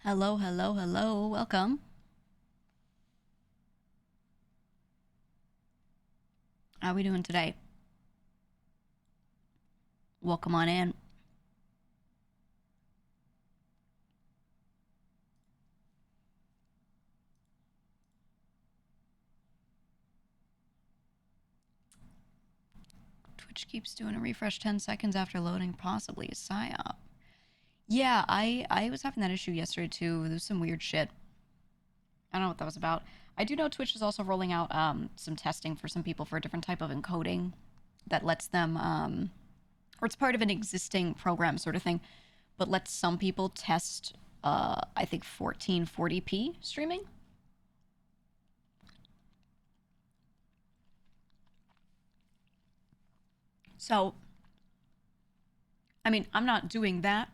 Hello, hello, hello. Welcome. How we doing today? Welcome on in. Twitch keeps doing a refresh 10 seconds after loading, possibly a psyop. Yeah, I was having that issue yesterday too. There was some weird shit. I don't know what that was about. I do know Twitch is also rolling out some testing for some people for a different type of encoding that lets them or it's part of an existing program sort of thing, but lets some people test I think 1440p streaming. So, I mean, I'm not doing that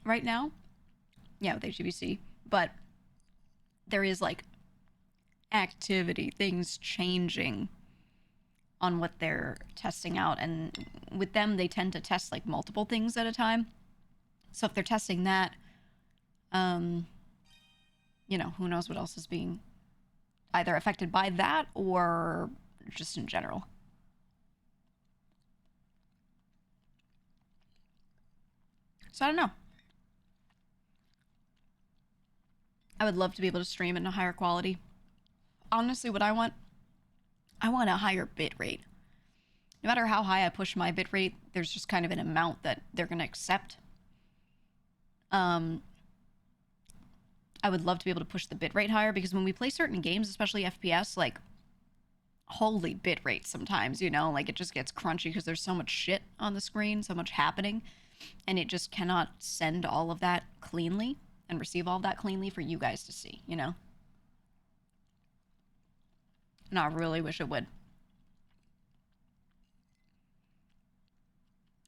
right now. Yeah, with HTBC, but there is like activity, things changing on what they're testing out, and with them they tend to test like multiple things at a time. So if they're testing that, um, who knows what else is being either affected by that or just in general. So I don't know. I would love to be able to stream in a higher quality. Honestly, what I want a higher bit rate. No matter how high I push my bit rate, there's just kind of an amount that they're going to accept. Um, I would love to be able to push the bit rate higher because when we play certain games, especially FPS, like, holy bit rate sometimes, like it just gets crunchy because there's so much shit on the screen, so much happening, and it just cannot send all of that cleanly and receive all of that cleanly for you guys to see, And I really wish it would.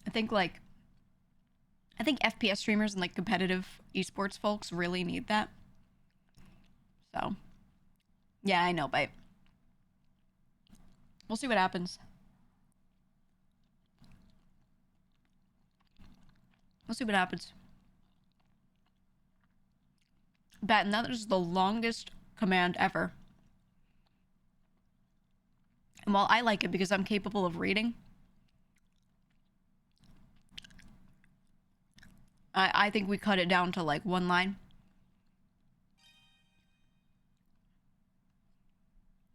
I think FPS streamers and like competitive esports folks really need that. So, yeah, I know, but we'll see what happens. We'll see what happens. Batten, that is the longest command ever. And while I like it because I'm capable of reading, I think we cut it down to like one line.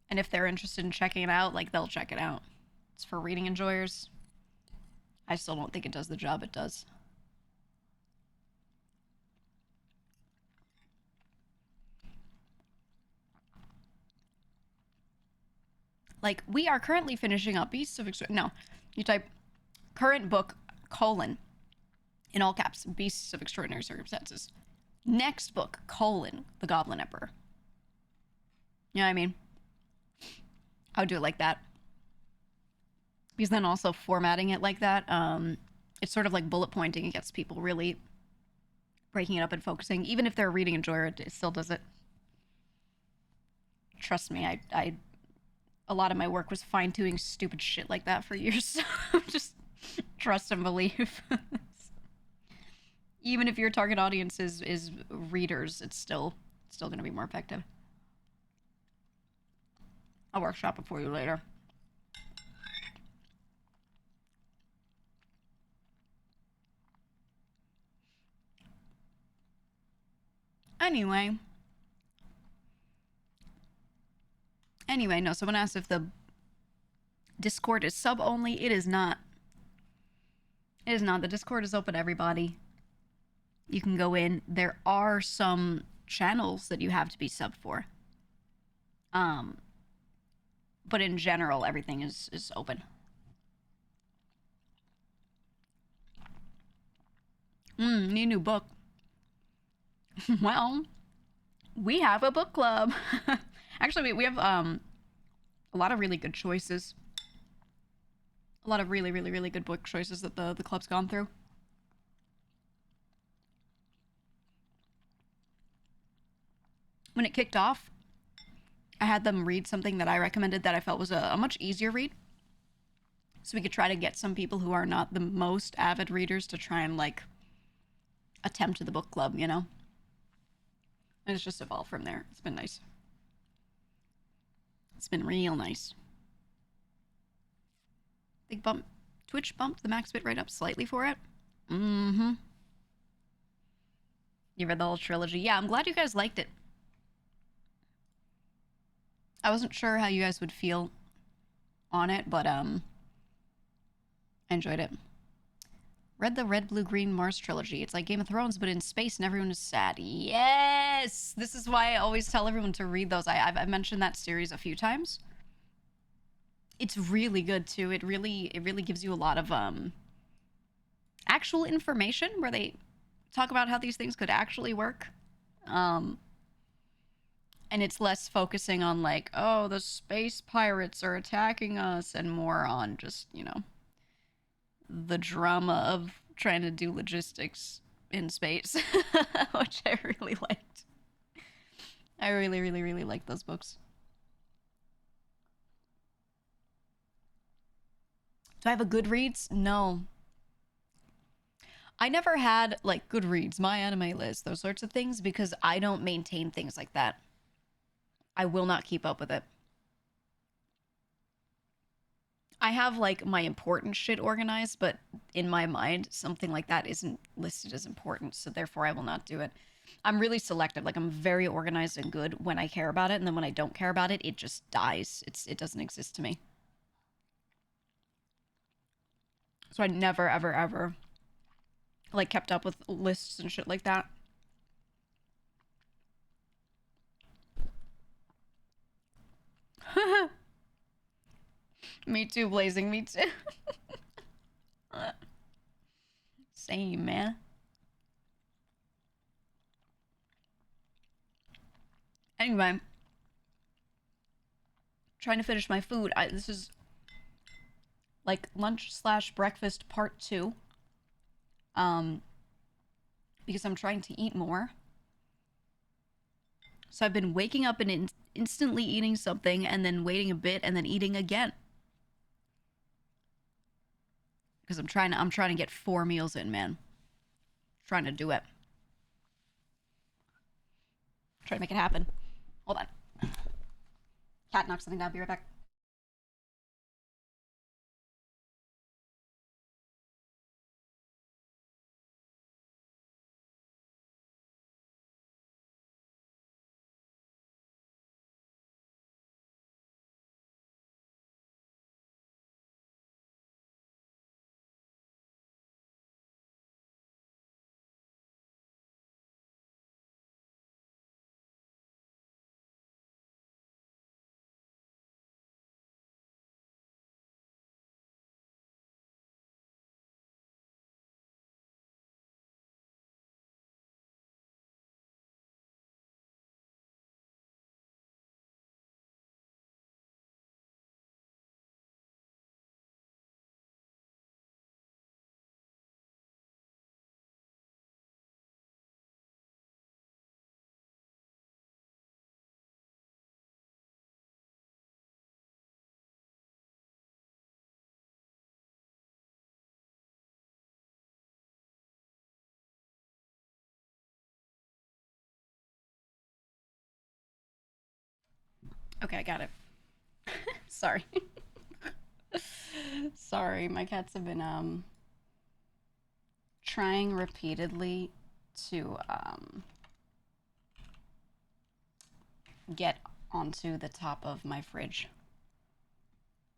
And if they're interested in checking it out, like they'll check it out. It's for reading enjoyers. I still don't think it does the job it does. Like, we are currently finishing up Beasts of Extreme. No, you type current book, colon, in all caps, Beasts of Extraordinary Circumstances. Next book, colon, The Goblin Emperor. You know what I mean? I would do it like that. Because then also formatting it like that, it's sort of like bullet pointing. It gets people really breaking it up and focusing. Even if they're a reading enjoyer, it still does it. Trust me, I a lot of my work was fine-tuning stupid shit like that for years. Just trust and believe. Even if your target audience is readers, it's still going to be more effective. I'll workshop it for you later. Anyway, no, someone asked if the Discord is sub only. It is not. It is not. The Discord is open to everybody. You can go in. There are some channels that you have to be sub for. But in general, everything is open. Need a new book. Well, we have a book club. Actually, we have a lot of really good choices. A lot of really, really, really good book choices that the club's gone through. When it kicked off, I had them read something that I recommended that I felt was a much easier read. So we could try to get some people who are not the most avid readers to try and, like, attempt the book club, And it's just evolved from there. It's been nice. It's been real nice. Big bump. Twitch bumped the max bit rate up slightly for it. Mm-hmm. You read the whole trilogy. Yeah, I'm glad you guys liked it. I wasn't sure how you guys would feel on it, but I enjoyed it. Read the Red, Blue, Green, Mars trilogy. It's like Game of Thrones, but in space and everyone is sad. Yes! This is why I always tell everyone to read those. I've mentioned that series a few times. It's really good, too. It really gives you a lot of actual information where they talk about how these things could actually work. And it's less focusing on, like, oh, the space pirates are attacking us, and more on just, you know, the drama of trying to do logistics in space, which I really liked. I really liked those books. Do I have a Goodreads? No. I never had, like, Goodreads, my anime list, those sorts of things, because I don't maintain things like that. I will not keep up with it. I have, like, my important shit organized, but in my mind, something like that isn't listed as important, so therefore I will not do it. I'm really selective. Like, I'm very organized and good when I care about it, and then when I don't care about it, it just dies. It doesn't exist to me. So I never, ever, like, kept up with lists and shit like that. Me too, Blazing, me too. Same, man. Anyway, trying to finish my food. This is like lunch / breakfast part 2. Because I'm trying to eat more. So I've been waking up and instantly eating something, and then waiting a bit, and then eating again. Because I'm trying to get 4 meals in, man. Trying to do it. Trying to make it happen. Hold on. Cat knocked something down. Be right back. Okay, I got it. Sorry. Sorry, my cats have been trying repeatedly to get onto the top of my fridge.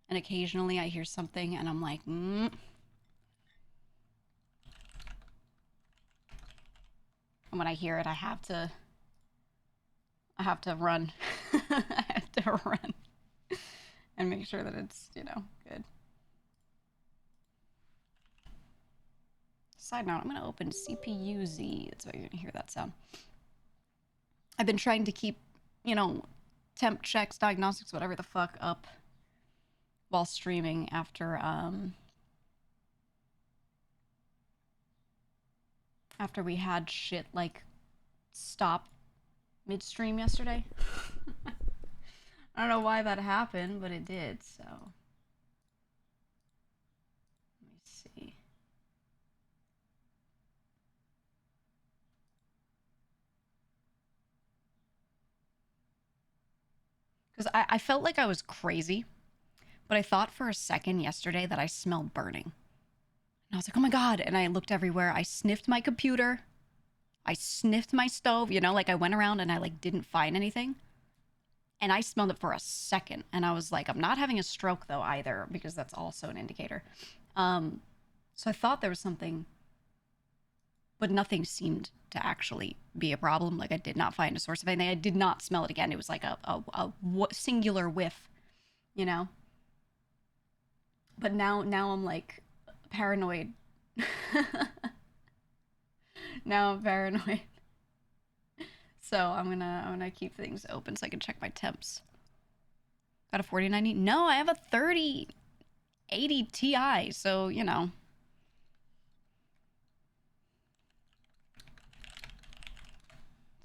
And occasionally I hear something and I'm like, And when I hear it, I have to run. I have to run and make sure that it's, you know, good. Side note, I'm going to open CPU-Z. That's why you're going to hear that sound. I've been trying to keep, you know, temp checks, diagnostics, whatever the fuck up while streaming after we had shit, like, stop midstream yesterday. I don't know why that happened, but it did, so. Let me see. Because I felt like I was crazy, but I thought for a second yesterday that I smelled burning. And I was like, oh my God. And I looked everywhere. I sniffed my computer. I sniffed my stove. You know, like I went around and I like didn't find anything. And I smelled it for a second. And I was like, I'm not having a stroke though either, because that's also an indicator. So I thought there was something, but nothing seemed to actually be a problem. Like I did not find a source of anything. I did not smell it again. It was like a singular whiff, you know? But now I'm like paranoid. Now I'm paranoid. So I'm gonna keep things open so I can check my temps. Got a 4090? No, I have a 3080 Ti, so you know.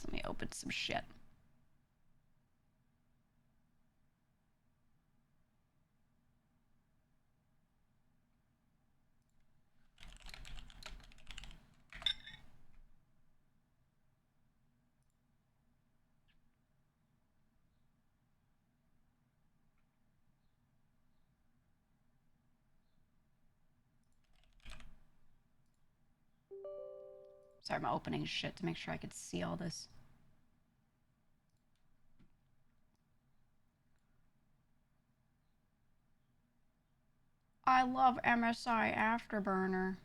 Let me open some shit. Sorry, I'm opening shit to make sure I could see all this. I love MSI Afterburner.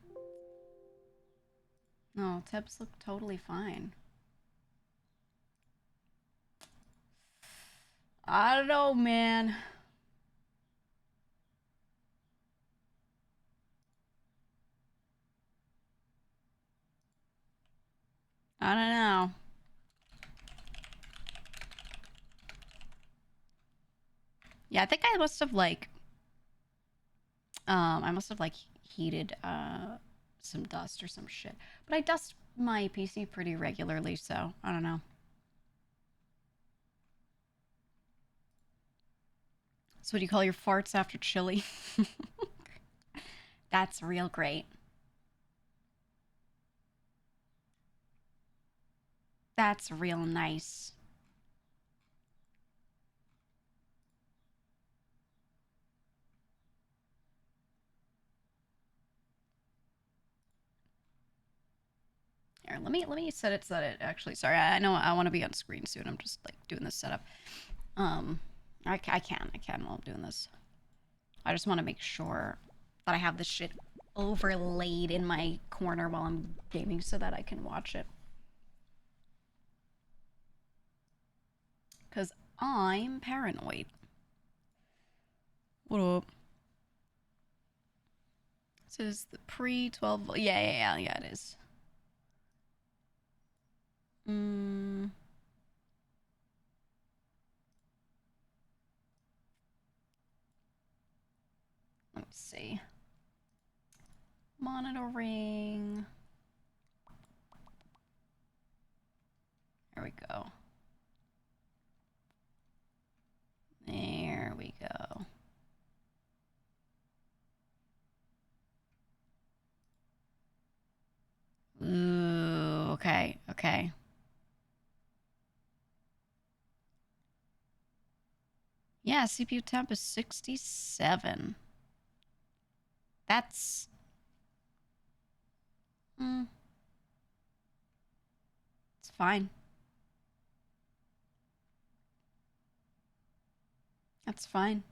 No, temps look totally fine. I don't know, man. I don't know. Yeah, I think I must have like heated some dust or some shit. But I dust my PC pretty regularly, so I don't know. So what do you call your farts after chili? That's real great. That's real nice. Here, let me set it so that it actually. Sorry, I know I want to be on screen soon. I'm just like doing this setup. I can while I'm doing this. I just want to make sure that I have this shit overlaid in my corner while I'm gaming so that I can watch it. Because I'm paranoid. What up? This is the pre-12. Yeah, it is. Let me see. Monitoring. There we go. There we go. Ooh, okay. Yeah, CPU temp is 67. That's... It's fine. That's fine.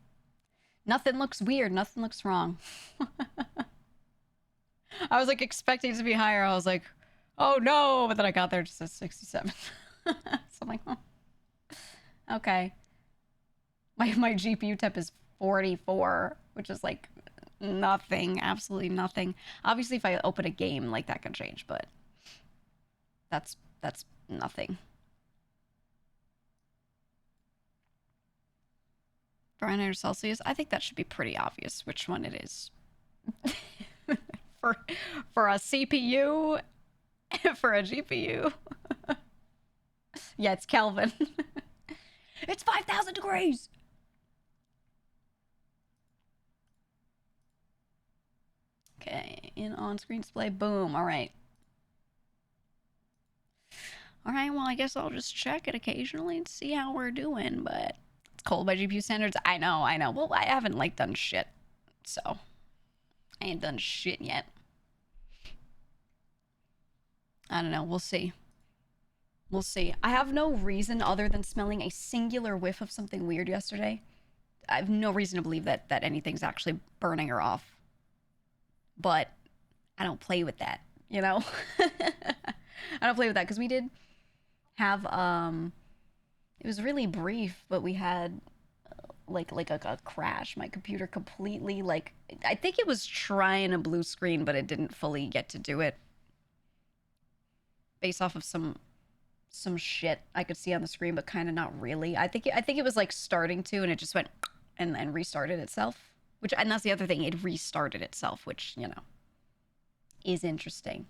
Nothing looks weird. Nothing looks wrong. I was like expecting it to be higher. I was like, oh no. But then I got there just at 67. So I'm like, oh. Okay. My GPU temp is 44, which is like nothing. Absolutely nothing. Obviously, if I open a game, like that can change, but that's nothing. Fahrenheit or Celsius? I think that should be pretty obvious which one it is. for a CPU, for a GPU. Yeah, it's Kelvin. It's 5,000 degrees. Okay, in on-screen display. Boom. All right. All right, well, I guess I'll just check it occasionally and see how we're doing, but It's cold by GPU standards. I know. Well, I haven't like done shit, so I ain't done shit yet. I don't know. We'll see. We'll see. I have no reason other than smelling a singular whiff of something weird yesterday. I have no reason to believe that anything's actually burning or off. But I don't play with that, you know? I don't play with that because we did have it was really brief, but we had like a crash. My computer completely like I think it was trying a blue screen, but it didn't fully get to do it. Based off of some shit I could see on the screen, but kind of not really. I think it was like starting to, and it just went and restarted itself. And that's the other thing, it restarted itself, which, you know, is interesting.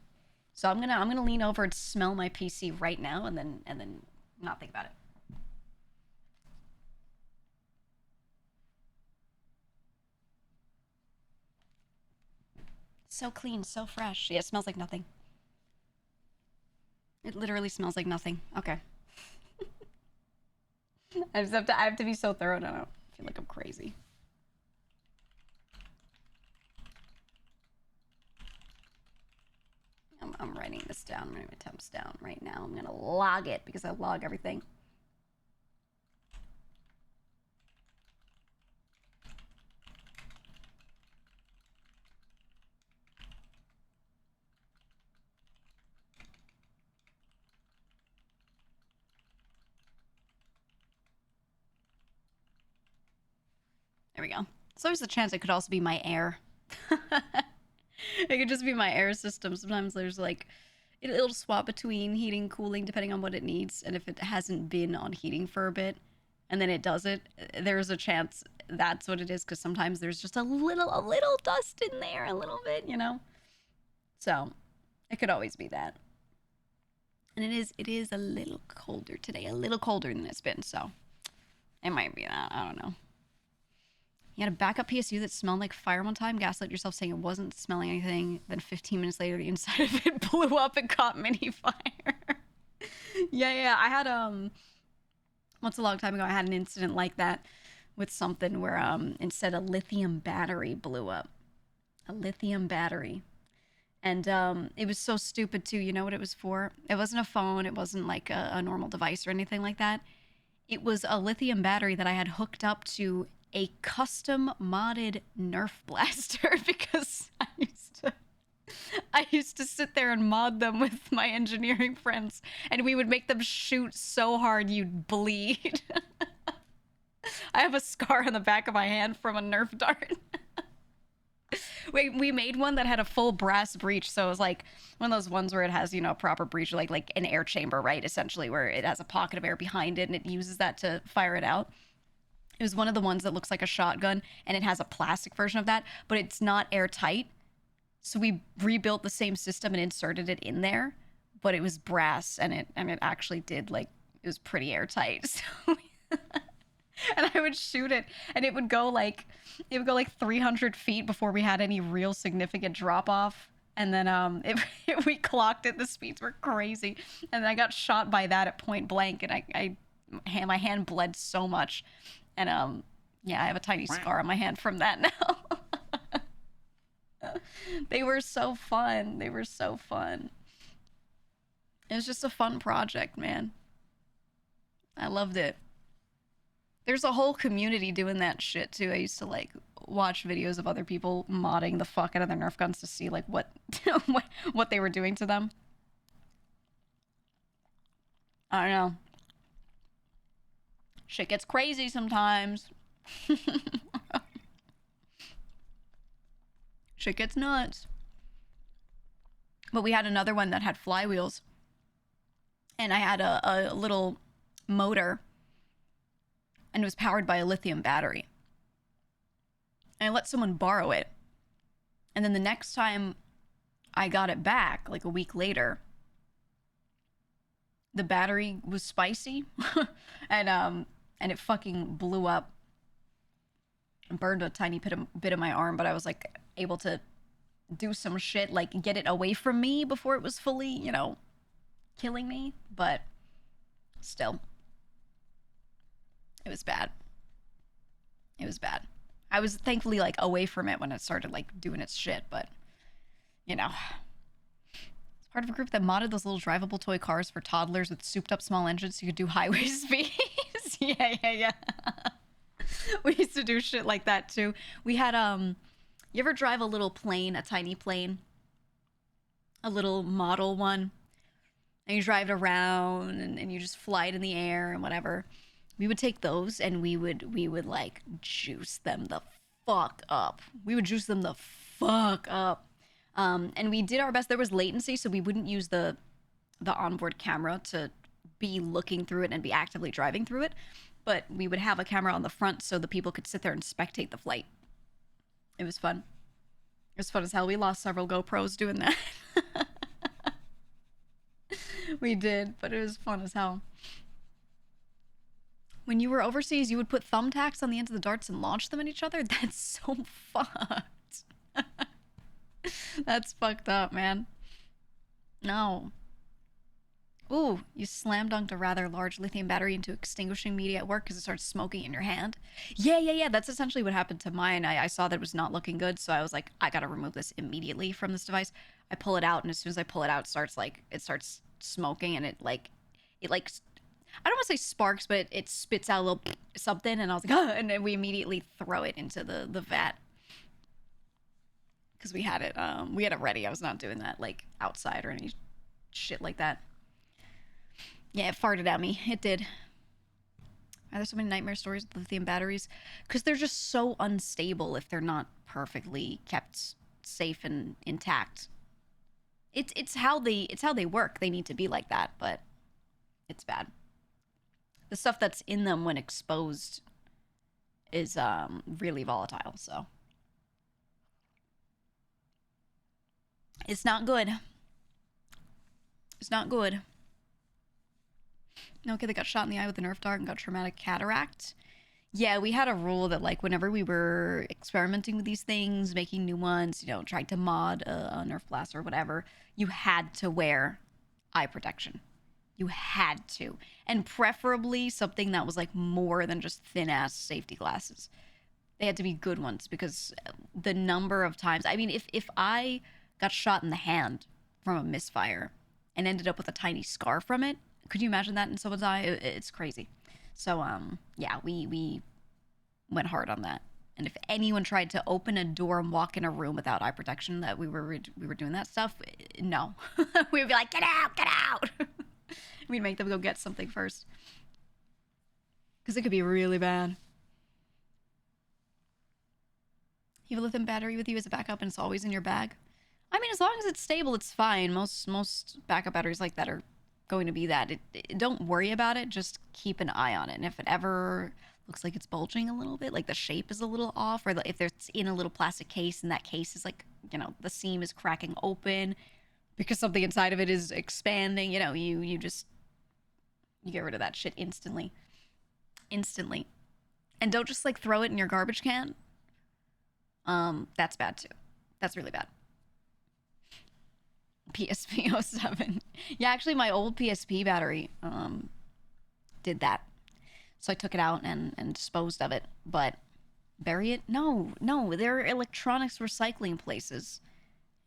So I'm gonna lean over and smell my PC right now, and then not think about it. So clean, so fresh. Yeah, it smells like nothing. It literally smells like nothing. Okay. I have to be so thorough, and I don't feel like I'm crazy. I'm writing this down. I'm writing my temps down right now. I'm gonna log it because I log everything. There we go. So there's a chance it could also be my air. It could just be my air system. Sometimes there's like, it'll swap between heating, cooling, depending on what it needs. And if it hasn't been on heating for a bit, and then it does it, there's a chance that's what it is. Because sometimes there's just a little dust in there, a little bit, you know. So it could always be that. And it is a little colder today, a little colder than it's been. So it might be that. I don't know. You had a backup PSU that smelled like fire one time, gaslit yourself saying it wasn't smelling anything, then 15 minutes later the inside of it blew up and caught mini fire. yeah, I had once a long time ago I had an incident like that with something where instead a lithium battery blew up. A lithium battery. And it was so stupid too. You know what it was for? It wasn't a phone, it wasn't like a normal device or anything like that. It was a lithium battery that I had hooked up to a custom modded Nerf blaster because I used to sit there and mod them with my engineering friends, and we would make them shoot so hard you'd bleed. I have a scar on the back of my hand from a Nerf dart. We made one that had a full brass breech, so it was like one of those ones where it has, you know, a proper breech, like an air chamber, right? Essentially, where it has a pocket of air behind it, and it uses that to fire it out. It was one of the ones that looks like a shotgun, and it has a plastic version of that, but it's not airtight. So we rebuilt the same system and inserted it in there, but it was brass, and it actually did, like, it was pretty airtight. So and I would shoot it, and it would go like 300 feet before we had any real significant drop off. And then if we clocked it, the speeds were crazy. And then I got shot by that at point blank, and my hand bled so much. And yeah, I have a tiny scar on my hand from that now. They were so fun. They were so fun. It was just a fun project, man. I loved it. There's a whole community doing that shit too. I used to like watch videos of other people modding the fuck out of their Nerf guns to see like what what they were doing to them. I don't know. Shit gets crazy sometimes. Shit gets nuts. But we had another one that had flywheels. And I had a little motor. And it was powered by a lithium battery. And I let someone borrow it. And then the next time I got it back, like a week later, the battery was spicy. and it fucking blew up. And burned a tiny bit of my arm, but I was like able to do some shit, like get it away from me before it was fully, you know, killing me. But still, it was bad. It was bad. I was thankfully like away from it when it started like doing its shit, but you know. It's part of a group that modded those little drivable toy cars for toddlers with souped up small engines so you could do highway speeds. Yeah. We used to do shit like that too. We had you ever drive a little plane, a tiny plane? A little model one? And you drive it around and you just fly it in the air and whatever. We would take those and we would like juice them the fuck up. We would juice them the fuck up. And we did our best. There was latency, so we wouldn't use the onboard camera to be looking through it and be actively driving through it. But we would have a camera on the front so the people could sit there and spectate the flight. It was fun. It was fun as hell. We lost several GoPros doing that. We did, but it was fun as hell. When you were overseas, you would put thumbtacks on the ends of the darts and launch them at each other? That's so fucked. That's fucked up, man. No. Ooh, you slam dunked a rather large lithium battery into extinguishing media at work because it started smoking in your hand. Yeah. That's essentially what happened to mine. I saw that it was not looking good, so I was like, I gotta remove this immediately from this device. I pull it out, and as soon as I pull it out, it starts smoking, and it I don't want to say sparks, but it spits out a little something, and I was like, oh, and then we immediately throw it into the vat. Because we had it ready. I was not doing that, like, outside or any shit like that. Yeah, it farted at me. It did. Are there so many nightmare stories with lithium batteries? Because they're just so unstable if they're not perfectly kept safe and intact. It's how they work. They need to be like that, but it's bad. The stuff that's in them when exposed is really volatile, so it's not good. It's not good. No kid that got shot in the eye with a Nerf dart and got traumatic cataract. Yeah, we had a rule that, like, whenever we were experimenting with these things, making new ones, tried to mod a Nerf blast or whatever, you had to wear eye protection. You had to. And preferably something that was, like, more than just thin-ass safety glasses. They had to be good ones, because the number of times... I mean, if I got shot in the hand from a misfire and ended up with a tiny scar from it, could you imagine that in someone's eye? It's crazy. So, yeah, we went hard on that. And if anyone tried to open a door and walk in a room without eye protection, that we were doing that stuff, no. We would be like, get out! We'd make them go get something first. Because it could be really bad. You have a lithium battery with you as a backup and it's always in your bag? I mean, as long as it's stable, it's fine. Most backup batteries like that are going to be that. Don't worry about it, just keep an eye on it. And if it ever looks like it's bulging a little bit, like the shape is a little off, or if it's in a little plastic case and that case is like, the seam is cracking open because something inside of it is expanding, you get rid of that shit instantly. And don't just like throw it in your garbage can. That's bad too. That's really bad. PSP 07. Yeah, actually my old PSP battery did that. So I took it out and disposed of it. But bury it? No. There are electronics recycling places.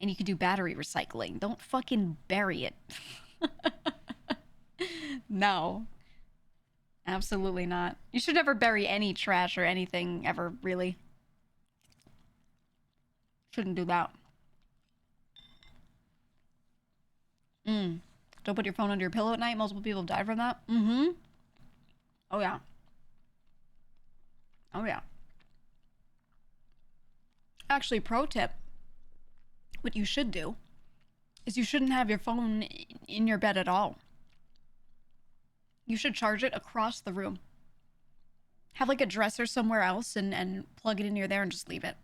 And you can do battery recycling. Don't fucking bury it. No. Absolutely not. You should never bury any trash or anything ever, really. Shouldn't do that. Don't put your phone under your pillow at night. Multiple people have died from that. Oh yeah. Actually, pro tip. What you should do is you shouldn't have your phone in your bed at all. You should charge it across the room. Have like a dresser somewhere else and plug it in near there and just leave it.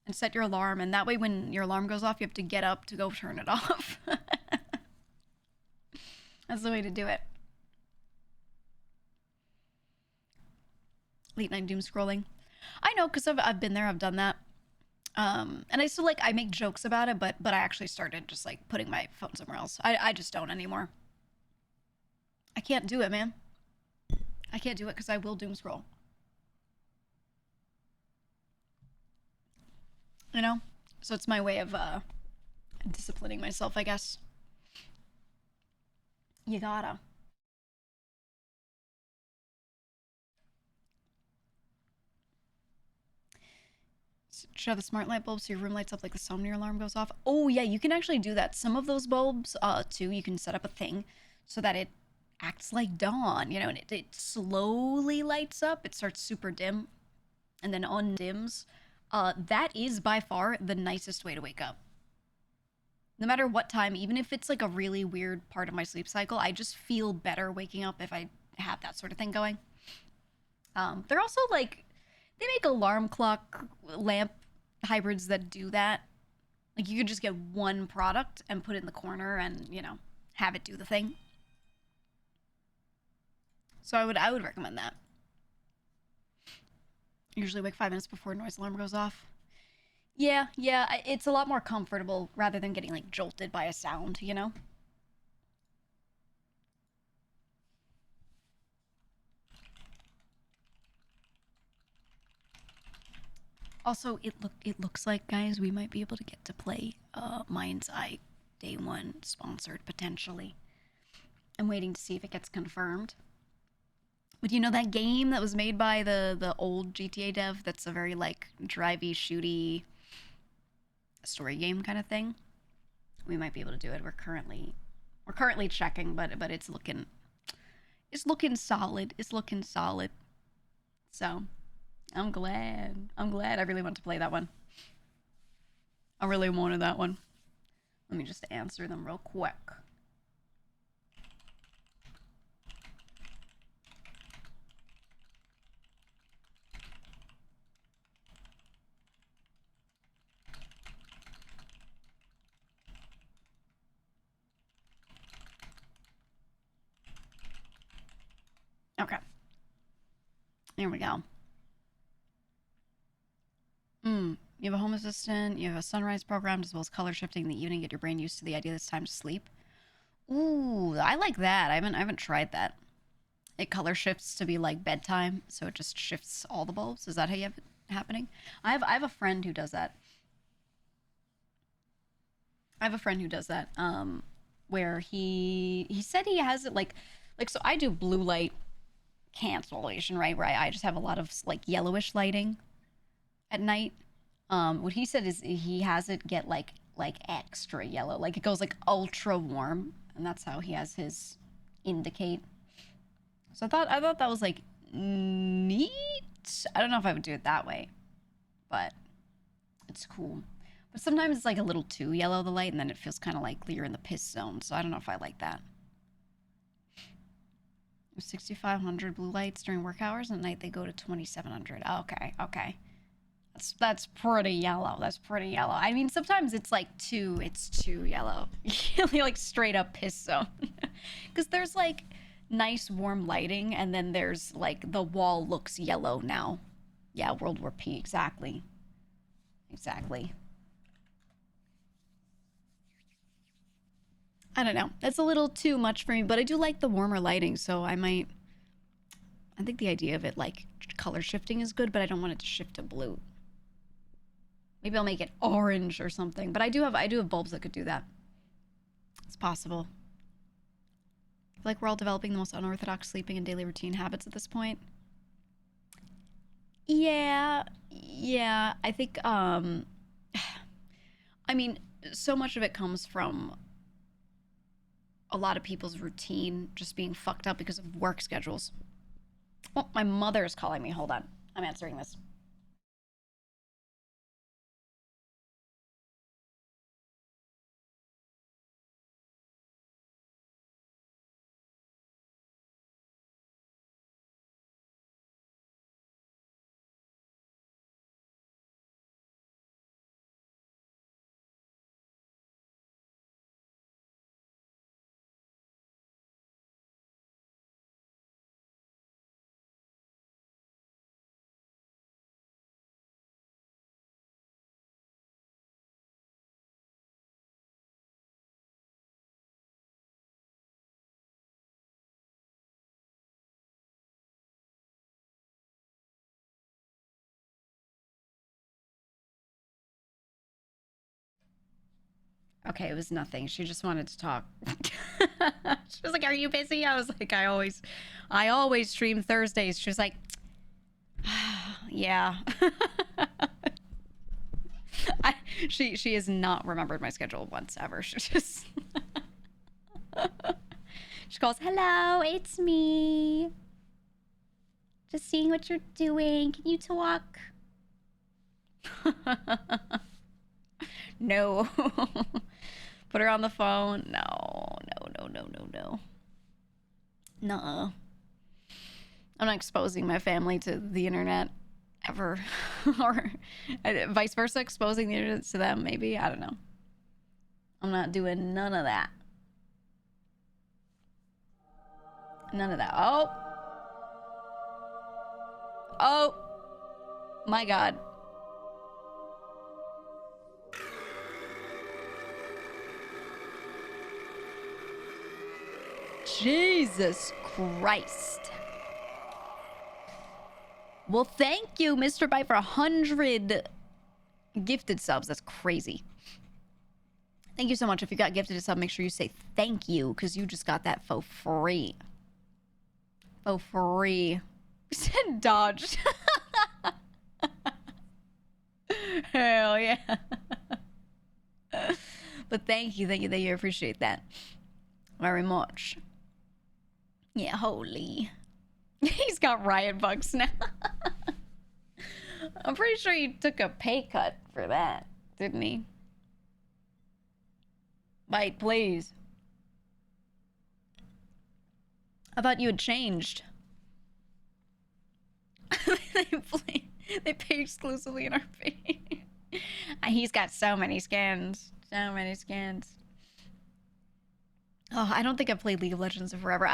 And set your alarm, and that way when your alarm goes off, you have to get up to go turn it off. That's the way to do it. Late night doom scrolling. I know, because I've been there, I've done that. And I still, I make jokes about it, but I actually started just, putting my phone somewhere else. I just don't anymore. I can't do it, man. I can't do it because I will doom scroll. you know? So it's my way of disciplining myself, I guess. You gotta. Shut the smart light bulb so your room lights up like the Somnia alarm goes off. Oh yeah, you can actually do that. Some of those bulbs, too, you can set up a thing so that it acts like dawn, you know, and it slowly lights up. It starts super dim and then undims. That is by far the nicest way to wake up. No matter what time, even if it's like a really weird part of my sleep cycle, I just feel better waking up if I have that sort of thing going. They're also like, they make alarm clock lamp hybrids that do that. Like you could just get one product and put it in the corner and, you know, have it do the thing. So I would recommend that. Usually wake 5 minutes before noise alarm goes off. Yeah, it's a lot more comfortable rather than getting like jolted by a sound, you know? Also, it looks like, guys, we might be able to get to play Mind's Eye Day 1 sponsored potentially. I'm waiting to see if it gets confirmed. But you know that game that was made by the old GTA dev that's a very like drivey, shooty story game kind of thing? We might be able to do it. We're currently checking, but it's looking solid. It's looking solid. So I'm glad. I really want to play that one. I really wanted that one. Let me just answer them real quick. Okay. Here we go. You have a home assistant, you have a sunrise programmed as well as color shifting in the evening, get your brain used to the idea that it's time to sleep. Ooh, I like that. I haven't tried that. It color shifts to be like bedtime, so it just shifts all the bulbs. Is that how you have it happening? I have a friend who does that. I have a friend who does that. Where he said he has it like so I do blue light cancellation, right? Where I just have a lot of like yellowish lighting at night. What he said is he has it get like extra yellow, like it goes like ultra warm, and that's how he has his indicate. So I thought that was like neat. I don't know if I would do it that way, but it's cool. But sometimes it's like a little too yellow, the light, and then it feels kind of like you're in the piss zone. So I don't know if I like that. 6,500 blue lights during work hours, and at night they go to 2,700. Okay. That's pretty yellow. That's pretty yellow. I mean, sometimes it's like it's too yellow. Like straight up piss zone. Because there's like nice warm lighting, and then there's like the wall looks yellow now. Yeah, World War P, exactly. Exactly. I don't know. That's a little too much for me, but I do like the warmer lighting, so I think the idea of it like color shifting is good, but I don't want it to shift to blue. Maybe I'll make it orange or something. But I do have bulbs that could do that. It's possible. I feel like we're all developing the most unorthodox sleeping and daily routine habits at this point. Yeah. I think I mean, so much of it comes from a lot of people's routine just being fucked up because of work schedules. Oh, my mother is calling me. Hold on. I'm answering this. Okay, it was nothing. She just wanted to talk. She was like, "Are you busy?" I was like, I always stream Thursdays." She was like, "Yeah." She has not remembered my schedule once ever. She just she calls, "Hello, it's me. Just seeing what you're doing. Can you talk?" No. Put her on the phone. No. Nuh-uh. I'm not exposing my family to the internet ever. Or vice versa, exposing the internet to them, maybe. I don't know. I'm not doing none of that. None of that. Oh. My God. Jesus Christ. Well, thank you, Mr. Bite, for 100 gifted subs. That's crazy. Thank you so much. If you got gifted a sub, make sure you say thank you, because you just got that for free. For free. You said dodged. Hell yeah. But thank you. I appreciate that very much. Yeah, holy. He's got riot bugs now. I'm pretty sure he took a pay cut for that, didn't he? Bite, please. I thought you had changed. They pay exclusively in RP. He's got so many skins. So many skins. Oh, I don't think I've played League of Legends in forever.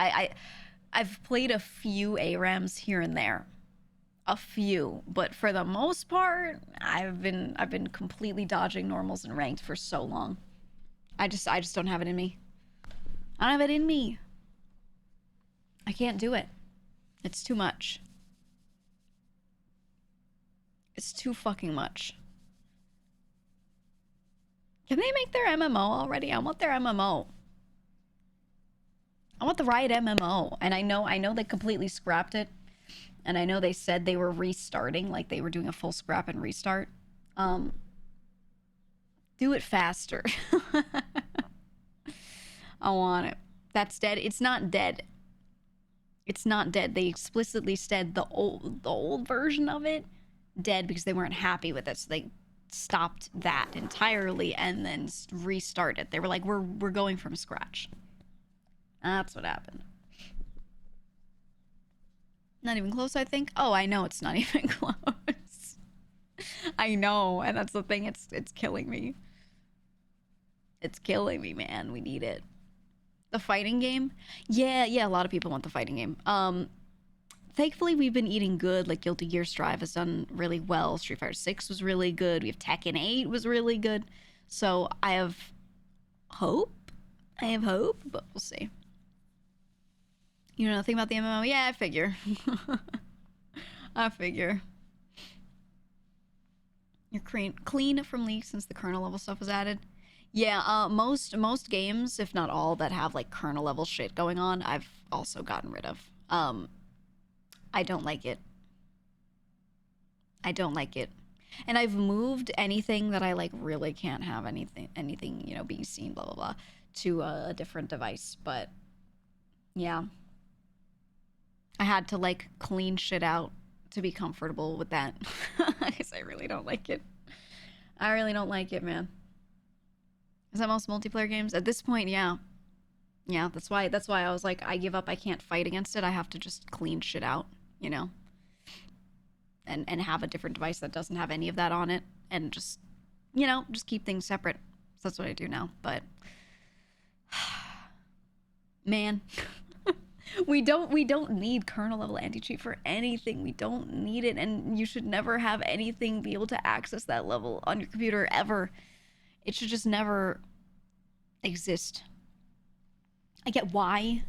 I've played a few ARAMs here and there. A few, but for the most part, I've been completely dodging normals and ranked for so long. I just don't have it in me. I don't have it in me. I can't do it. It's too much. It's too fucking much. Can they make their MMO already? I want their MMO. I want the Riot MMO. And I know they completely scrapped it. And I know they said they were restarting, like they were doing a full scrap and restart. Do it faster. I want it. That's dead. It's not dead. It's not dead. They explicitly said the old version of it dead because they weren't happy with it. So they stopped that entirely and then restarted. They were like, we're going from scratch. That's what happened. Not even close, I think. Oh, I know it's not even close. I know, and that's the thing. It's killing me. It's killing me, man. We need it. The fighting game? Yeah, a lot of people want the fighting game. Thankfully, we've been eating good. Like, Guilty Gear Strive has done really well. Street Fighter 6 was really good. We have Tekken 8 was really good. So, I have hope. But we'll see. You know nothing about the MMO? Yeah, I figure. I figure. You're clean from leaks since the kernel level stuff was added. Yeah, most games, if not all, that have like kernel level shit going on, I've also gotten rid of. I don't like it. I don't like it. And I've moved anything that I like really can't have anything, you know, being seen, blah, blah, blah, to a different device. But yeah. I had to like clean shit out to be comfortable with that. Because I really don't like it. I really don't like it, man. Is that most multiplayer games? At this point, yeah. Yeah, that's why I was like, I give up. I can't fight against it. I have to just clean shit out, you know? And have a different device that doesn't have any of that on it. And just, you know, just keep things separate. So that's what I do now. But, man. We don't need kernel level anti-cheat for anything. We don't need it, and you should never have anything be able to access that level on your computer ever. It should just never exist. I get why.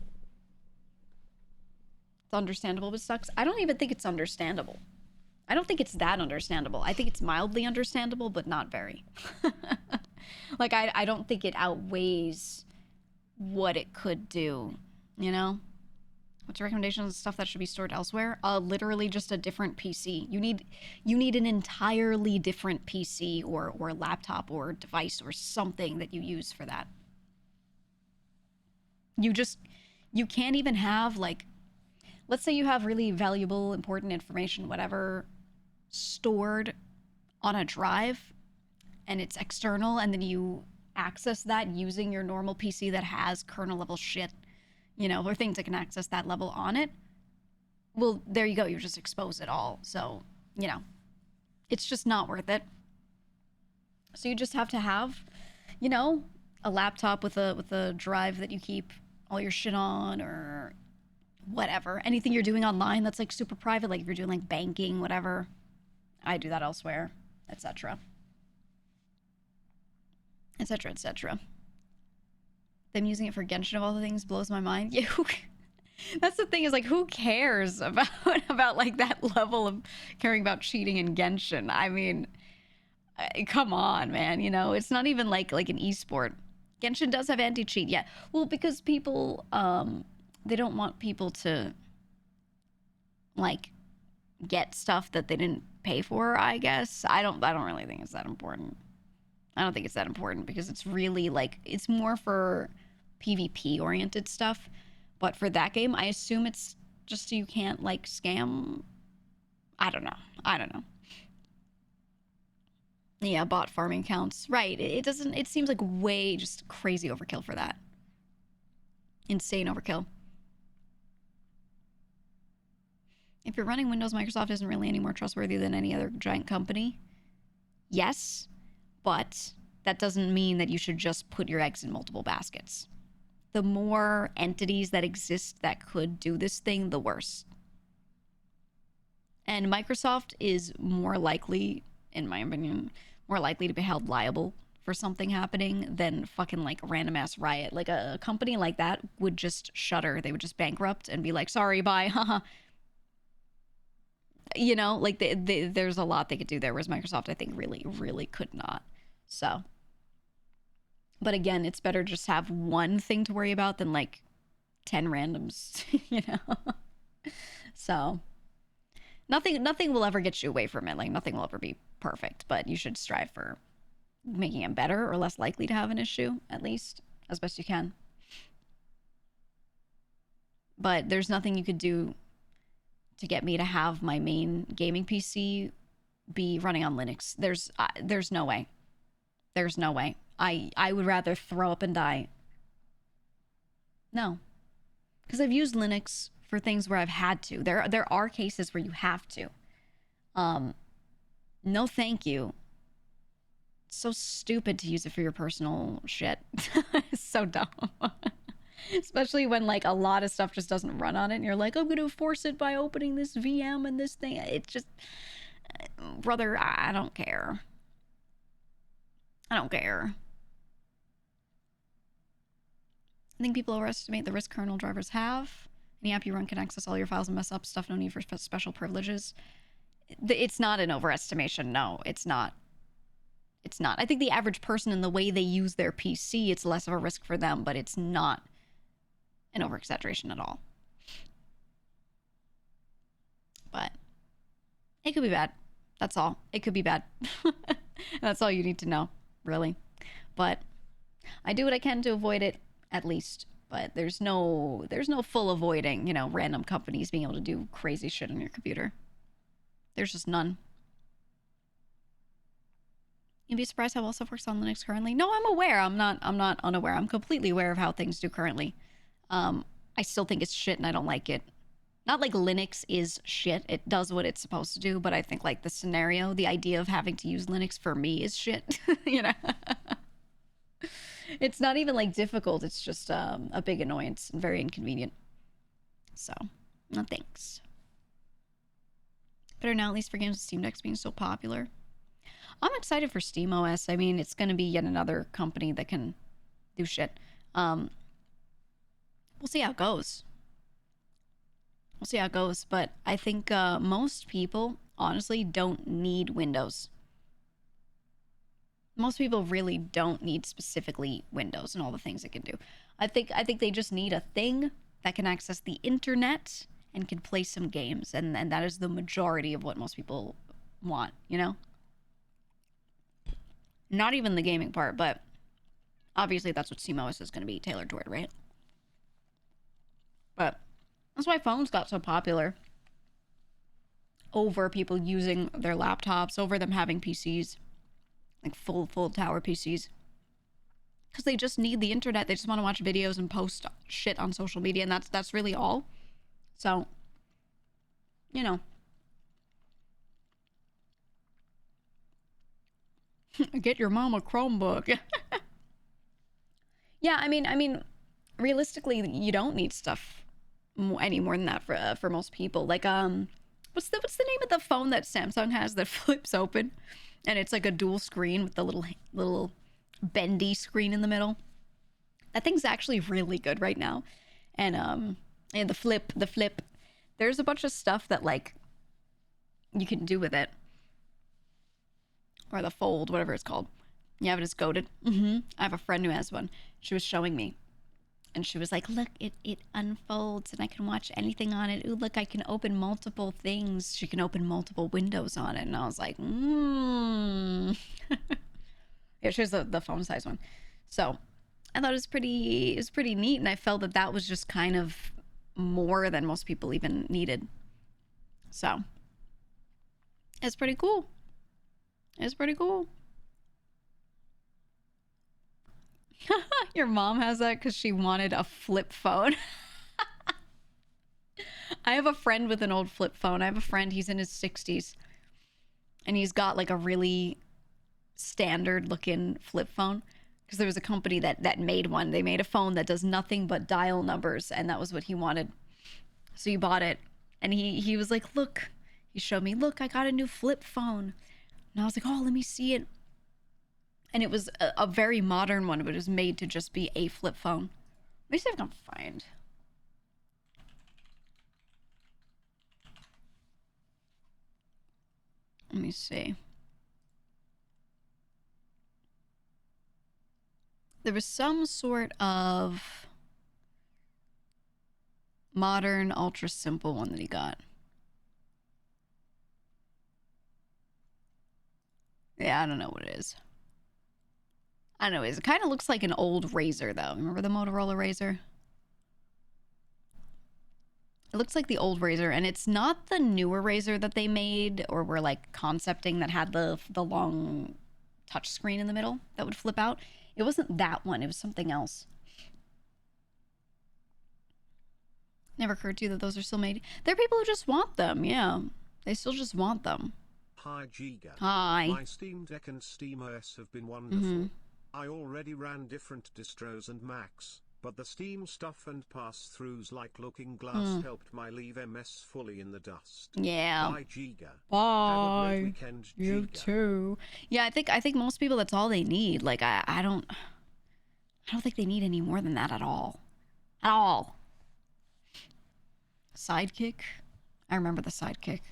It's understandable, but it sucks. I don't even think it's understandable. I don't think it's that understandable. I think it's mildly understandable, but not very. Like, I don't think it outweighs what it could do, you know? What's your recommendations on stuff that should be stored elsewhere? Literally just a different PC. You need an entirely different PC or laptop or device or something that you use for that. You can't even have, like, let's say you have really valuable, important information, whatever, stored on a drive and it's external, and then you access that using your normal PC that has kernel level shit, you know, or things that can access that level on it. Well, there you go. You just expose it all. So, you know, it's just not worth it. So you just have to have, you know, a laptop with a drive that you keep all your shit on, or whatever. Anything you're doing online that's like super private, like if you're doing like banking, whatever. I do that elsewhere, etc. etc. etc. Them using it for Genshin of all the things blows my mind. Yeah, that's the thing, is like, who cares about like that level of caring about cheating in Genshin? I mean, come on, man. You know, it's not even like an esport. Genshin does have anti-cheat, yeah. Well, because people, they don't want people to like get stuff that they didn't pay for, I guess. I don't really think it's that important. I don't think it's that important, because it's really like, it's more for PvP oriented stuff. But for that game, I assume it's just so you can't like scam. I don't know. Yeah, bot farming counts. Right. It doesn't, it seems like way just crazy overkill for that. Insane overkill. If you're running Windows, Microsoft isn't really any more trustworthy than any other giant company. Yes, but that doesn't mean that you should just put your eggs in multiple baskets. The more entities that exist that could do this thing, the worse. And Microsoft is more likely, in my opinion, more likely to be held liable for something happening than fucking like random ass Riot. Like a company like that would just shutter. They would just bankrupt and be like, sorry, bye, haha. You know, like there's a lot they could do there, whereas Microsoft, I think, really, really could not. So, but again, it's better just have one thing to worry about than like 10 randoms, you know? So, nothing will ever get you away from it. Like, nothing will ever be perfect, but you should strive for making it better or less likely to have an issue, at least, as best you can. But there's nothing you could do to get me to have my main gaming PC be running on Linux. There's no way. There's no way. I would rather throw up and die. No. Because I've used Linux for things where I've had to. There are cases where you have to. No thank you. It's so stupid to use it for your personal shit. It's so dumb. Especially when like a lot of stuff just doesn't run on it and you're like, I'm gonna force it by opening this VM and this thing. It just, brother, I don't care. I don't care. I think people overestimate the risk kernel drivers have. Any app you run can access all your files and mess up stuff. No need for special privileges. It's not an overestimation. No, it's not. It's not. I think the average person, in the way they use their PC, it's less of a risk for them, but it's not an over-exaggeration at all. But it could be bad. That's all. It could be bad. That's all you need to know, really. But I do what I can to avoid it, at least. But there's no full avoiding, you know, random companies being able to do crazy shit on your computer. There's just none. You'd be surprised how well stuff works on Linux currently. No, I'm aware. I'm not unaware. I'm completely aware of how things do currently. I still think it's shit and I don't like it. Not like Linux is shit. It does what it's supposed to do, but I think like the scenario, the idea of having to use Linux for me is shit. You know? It's not even like difficult. It's just a big annoyance and very inconvenient. So, no thanks. Better now, at least for games with Steam Deck's being so popular. I'm excited for SteamOS. I mean, it's going to be yet another company that can do shit. We'll see how it goes. We'll see how it goes. But I think most people, honestly, don't need Windows. Most people really don't need specifically Windows and all the things it can do. I think they just need a thing that can access the internet and can play some games, and that is the majority of what most people want, you know? Not even the gaming part, but obviously that's what SteamOS is going to be tailored toward, right? But that's why phones got so popular over people using their laptops, over them having PCs, like full tower PCs. Because they just need the internet. They just want to watch videos and post shit on social media, and that's really all. So, you know. Get your mom a Chromebook. Yeah, I mean, realistically, you don't need stuff any more than that for most people. Like, what's the name of the phone that Samsung has that flips open, and it's like a dual screen with the little bendy screen in the middle? That thing's actually really good right now, and the flip. There's a bunch of stuff that like you can do with it, or the fold, whatever it's called. Yeah, but it's goated. I have a friend who has one. She was showing me, and she was like, look, it unfolds and I can watch anything on it. Ooh, look, I can open multiple things. She can open multiple windows on it. And I was like, Yeah, she has the phone size one. So I thought it was pretty neat, and I felt that was just kind of more than most people even needed. So it's pretty cool. It's pretty cool. Your mom has that because she wanted a flip phone. I have a friend with an old flip phone. I have a friend, he's in his 60s. And he's got like a really standard looking flip phone. Because there was a company that made one. They made a phone that does nothing but dial numbers. And that was what he wanted. So he bought it. And he was like, look. He showed me, look, I got a new flip phone. And I was like, oh, let me see it. And it was a very modern one, but it was made to just be a flip phone. Let me see if I can find. Let me see. There was some sort of modern, ultra simple one that he got. Yeah, I don't know what it is. I don't know. It kind of looks like an old Razor, though. Remember the Motorola Razor? It looks like the old Razor, and it's not the newer Razor that they made or were like concepting that had the long touch screen in the middle that would flip out. It wasn't that one. It was something else. Never occurred to you that those are still made. There are people who just want them. Yeah, they still just want them. Hi GEEGA. Hi. My Steam Deck and SteamOS have been wonderful. I already ran different distros and Macs, but the Steam stuff and pass-throughs like Looking Glass helped my leave MS fully in the dust. Yeah. Bye GEEGA. Bye. Have a great weekend, GEEGA. You too. Yeah, I think most people, that's all they need. Like I don't think they need any more than that at all. At all. Sidekick? I remember the Sidekick.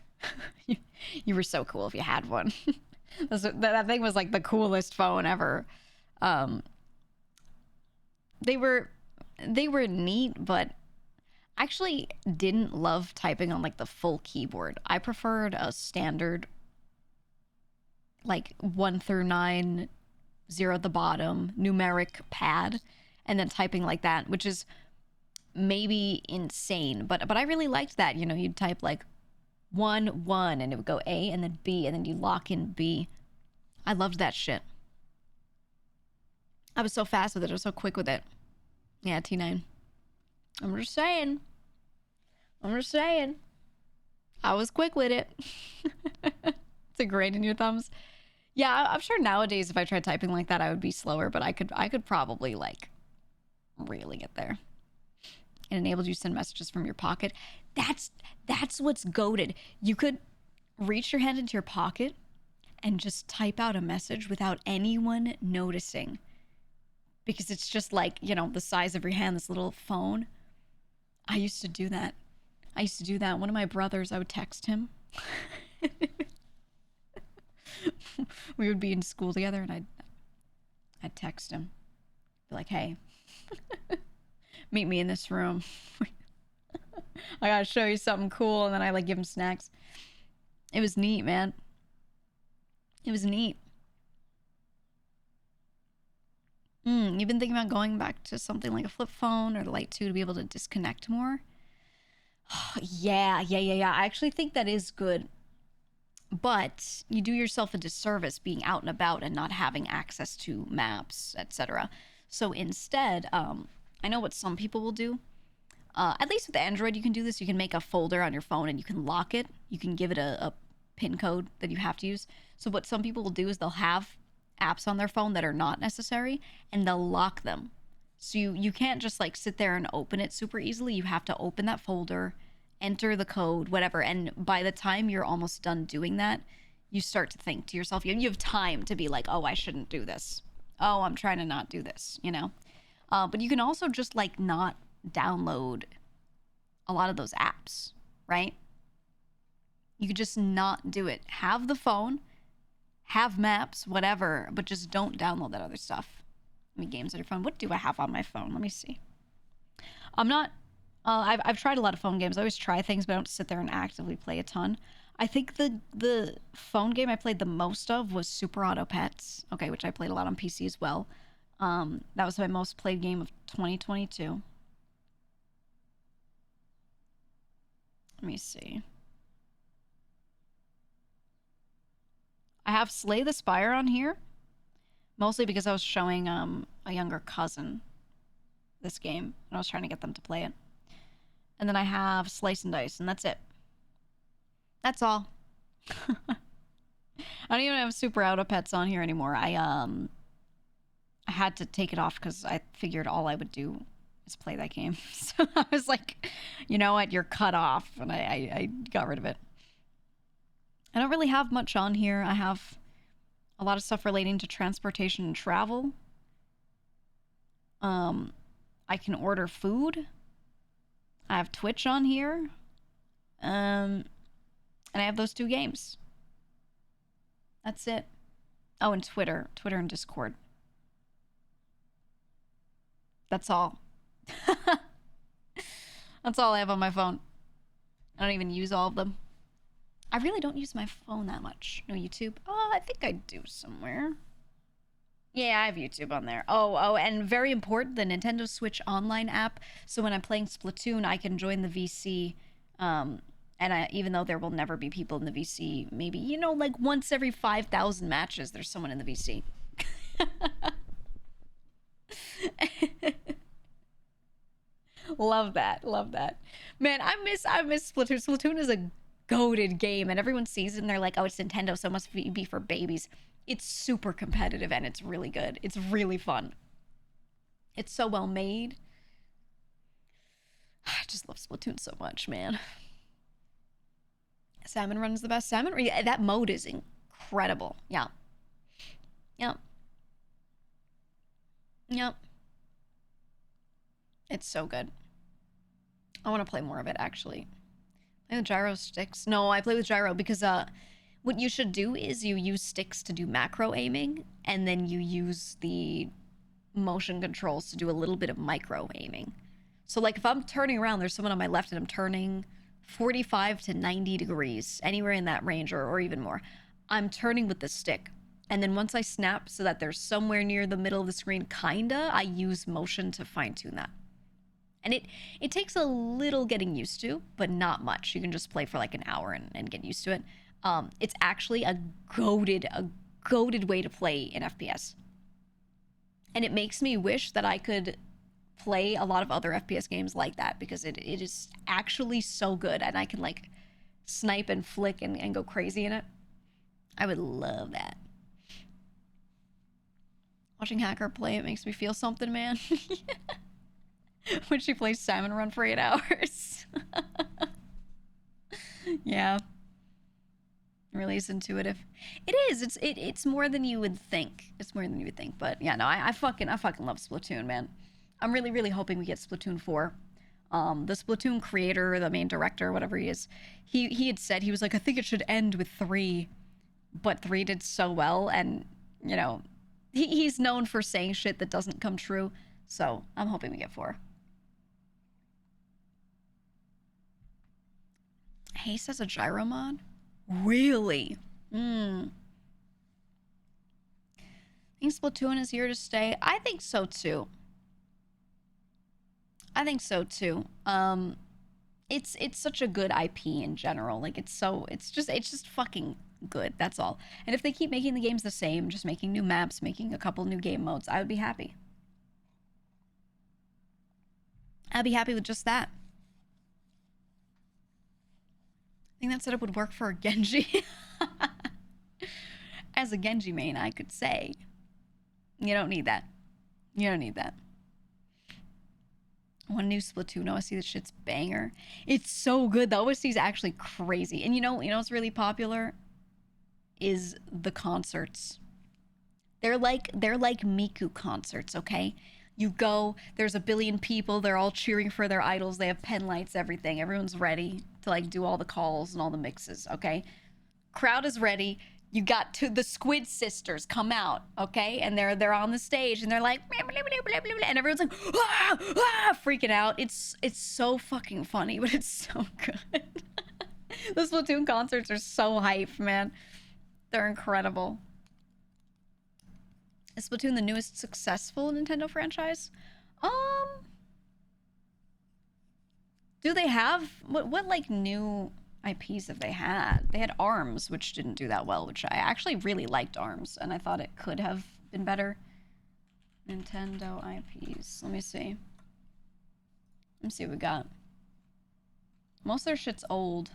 You were so cool if you had one. That thing was like the coolest phone ever. They were neat, but I actually didn't love typing on like the full keyboard. I preferred a standard like 1 through 9, 0 at the bottom, numeric pad, and then typing like that, which is maybe insane, but I really liked that. You know, you'd type like 1 1 and it would go A and then B and then you lock in B. I loved that shit. I was so fast with it. I was so quick with it. Yeah, T9. I'm just saying. I was quick with it. It's a grain in your thumbs. Yeah, I'm sure nowadays if I tried typing like that, I would be slower, but I could probably like really get there. It enables you to send messages from your pocket. That's what's goated. You could reach your hand into your pocket and just type out a message without anyone noticing. Because it's just like, you know, the size of your hand, this little phone. I used to do that. One of my brothers, I would text him. We would be in school together and I'd text him. Be like, hey, meet me in this room. I gotta show you something cool. And then I like give him snacks. It was neat, man. It was neat. You've been thinking about going back to something like a flip phone or the Lite 2 to be able to disconnect more? Yeah. I actually think that is good. But you do yourself a disservice being out and about and not having access to maps, etc. So instead, I know what some people will do. At least with Android, you can do this. You can make a folder on your phone and you can lock it. You can give it a PIN code that you have to use. So what some people will do is they'll have apps on their phone that are not necessary and they'll lock them. So you can't just like sit there and open it super easily. You have to open that folder, enter the code, whatever. And by the time you're almost done doing that, you start to think to yourself, you have time to be like, oh, I shouldn't do this. Oh, I'm trying to not do this, you know? But you can also just like not download a lot of those apps, right? You could just not do it. Have the phone, have maps, whatever, but just don't download that other stuff. I mean, games on your phone. What do I have on my phone? Let me see. I'm not... I've tried a lot of phone games. I always try things, but I don't sit there and actively play a ton. I think the phone game I played the most of was Super Auto Pets. Okay, which I played a lot on PC as well. That was my most played game of 2022. Let me see. I have Slay the Spire on here, mostly because I was showing a younger cousin this game, and I was trying to get them to play it. And then I have Slice and Dice, and that's it. That's all. I don't even have Super Auto Pets on here anymore. I had to take it off because I figured all I would do is play that game. So I was like, you know what, you're cut off, and I got rid of it. I don't really have much on here. I have a lot of stuff relating to transportation and travel. I can order food. I have Twitch on here. And I have those 2 games. That's it. Oh, and Twitter. Twitter and Discord. That's all. That's all I have on my phone. I don't even use all of them. I really don't use my phone that much. No YouTube. Oh, I think I do somewhere. Yeah, I have YouTube on there. Oh, and very important, the Nintendo Switch Online app. So when I'm playing Splatoon, I can join the VC. And even though there will never be people in the VC, maybe, you know, like once every 5,000 matches, there's someone in the VC. Love that. Love that. Man, I miss Splatoon. Splatoon is a goated game, and everyone sees it and they're like, oh, it's Nintendo, so it must be for babies. It's super competitive and it's really good. It's really fun. It's so well made. I just love Splatoon so much, man. Salmon Run's the best. That mode is incredible. Yeah. Yep. It's so good. I want to play more of it, actually. Play with gyro sticks. No, I play with gyro because what you should do is you use sticks to do macro aiming, and then you use the motion controls to do a little bit of micro aiming. So like if I'm turning around, there's someone on my left and I'm turning 45 to 90 degrees, anywhere in that range or even more. I'm turning with the stick. And then once I snap so that they're somewhere near the middle of the screen, kinda, I use motion to fine tune that. And it takes a little getting used to, but not much. You can just play for like an hour and get used to it. It's actually a goated way to play in FPS. And it makes me wish that I could play a lot of other FPS games like that, because it is actually so good, and I can like snipe and flick and go crazy in it. I would love that. Watching Hacker play, it makes me feel something, man. When she plays Salmon Run for 8 hours. Yeah. Really is intuitive. It is. It's more than you would think. It's more than you would think. But yeah, no, I fucking love Splatoon, man. I'm really, really hoping we get Splatoon 4. The Splatoon creator, the main director, whatever he is, he had said, he was like, I think it should end with 3. But 3 did so well, and, you know, He's known for saying shit that doesn't come true. So I'm hoping we get 4. Haste has a gyro mod? Really? I think Splatoon is here to stay. I think so too. It's such a good IP in general. Like it's just fucking good. That's all. And if they keep making the games the same, just making new maps, making a couple new game modes, I would be happy. I'd be happy with just that. I think that setup would work for a Genji. As a Genji main, I could say. You don't need that. You don't need that. One new Splatoon OST, the shit's banger. It's so good. The OST is actually crazy. And you know what's really popular? Is the concerts. They're like Miku concerts, okay? You go, there's a billion people, they're all cheering for their idols, they have pen lights, everything. Everyone's ready to like do all the calls and all the mixes, okay? Crowd is ready. You got the Squid Sisters come out, okay? And they're on the stage and they're like blah, blah, blah, blah, blah, and everyone's like freaking out. It's so fucking funny, but it's so good. The Splatoon concerts are so hype, man. They're incredible. Is Splatoon the newest successful Nintendo franchise? Do they have what like new IPs have they had? They had ARMS, which didn't do that well, which I actually really liked ARMS, and I thought it could have been better. Nintendo IPs. Let me see. Let me see what we got. Most of their shit's old.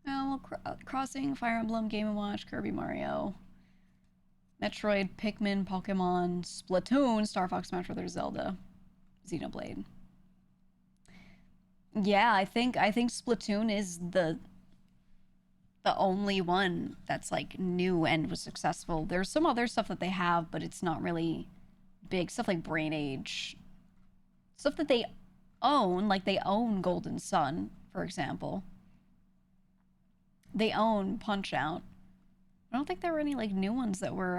Animal Crossing, Fire Emblem, Game & Watch, Kirby, Mario, Metroid, Pikmin, Pokemon, Splatoon, Star Fox, Smash Bros., Zelda, Xenoblade. Yeah, I think Splatoon is the only one that's like new and was successful. There's some other stuff that they have, but it's not really big. Stuff like Brain Age. Stuff that they own, like they own Golden Sun, for example. They own Punch-Out! I don't think there were any like new ones that were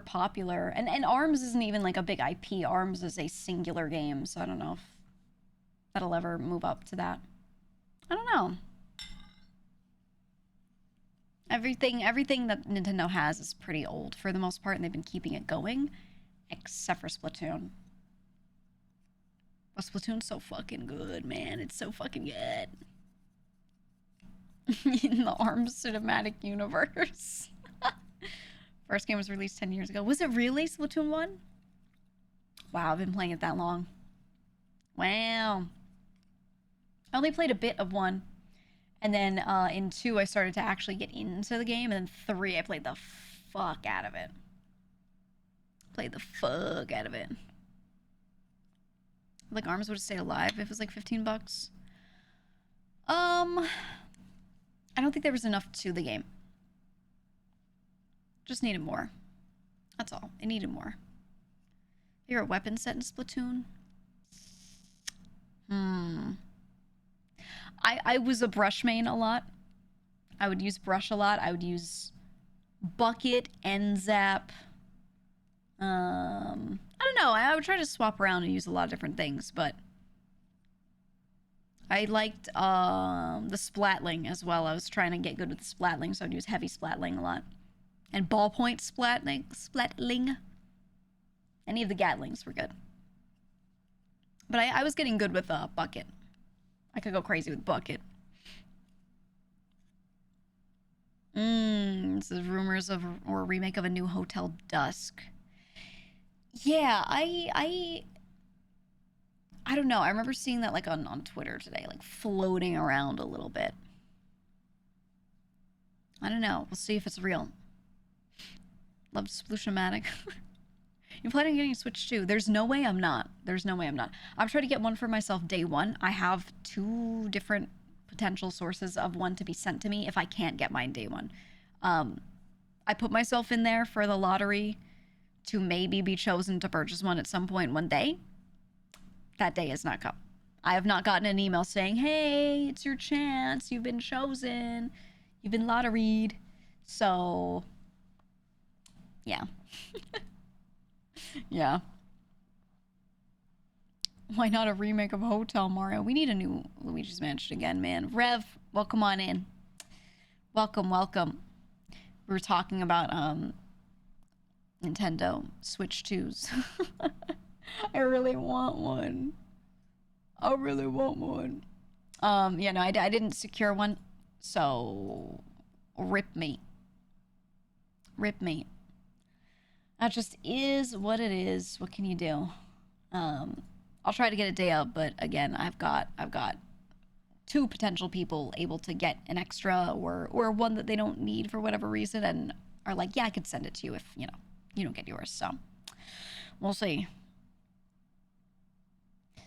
popular. And ARMS isn't even like a big IP. ARMS is a singular game, so I don't know if that'll ever move up to that. I don't know. Everything that Nintendo has is pretty old for the most part, and they've been keeping it going, except for Splatoon. But Splatoon's so fucking good, man. It's so fucking good. In the ARMS cinematic universe. First game was released 10 years ago. Was it really Splatoon 1? Wow, I've been playing it that long. Wow. I only played a bit of 1. And then in 2, I started to actually get into the game. And then 3, I played the fuck out of it. Like ARMS would have stayed alive if it was like $15. I don't think there was enough to the game. Just needed more. That's all. It needed more. Favorite weapon set in Splatoon? I was a brush main a lot. I would use brush a lot. I would use bucket, end zap. I don't know. I would try to swap around and use a lot of different things, but I liked the splatling as well. I was trying to get good with splatling, so I'd use heavy splatling a lot. And ballpoint splatling. Any of the Gatlings were good. But I was getting good with bucket. I could go crazy with bucket. This is rumors of or a remake of a new Hotel Dusk. Yeah, I don't know. I remember seeing that like on Twitter today, like floating around a little bit. I don't know. We'll see if it's real. Love Sploosh-o-matic. You planning on getting a Switch too? There's no way I'm not. I'm trying to get one for myself day one. I have 2 different potential sources of one to be sent to me if I can't get mine day one. I put myself in there for the lottery to maybe be chosen to purchase one at some point one day. That day has not come. I have not gotten an email saying, hey, it's your chance. You've been chosen. You've been lotteried. So, yeah. Yeah. Why not a remake of Hotel Mario? We need a new Luigi's Mansion again, man. Rev, welcome on in. Welcome, welcome. We were talking about Nintendo Switch 2s. I really want one. I really want one. Yeah, no, I didn't secure one, so rip me. Rip me. That just is what it is. What can you do? I'll try to get a day up, but again, I've got 2 potential people able to get an extra or one that they don't need for whatever reason and are like, yeah, I could send it to you if, you don't get yours. So we'll see.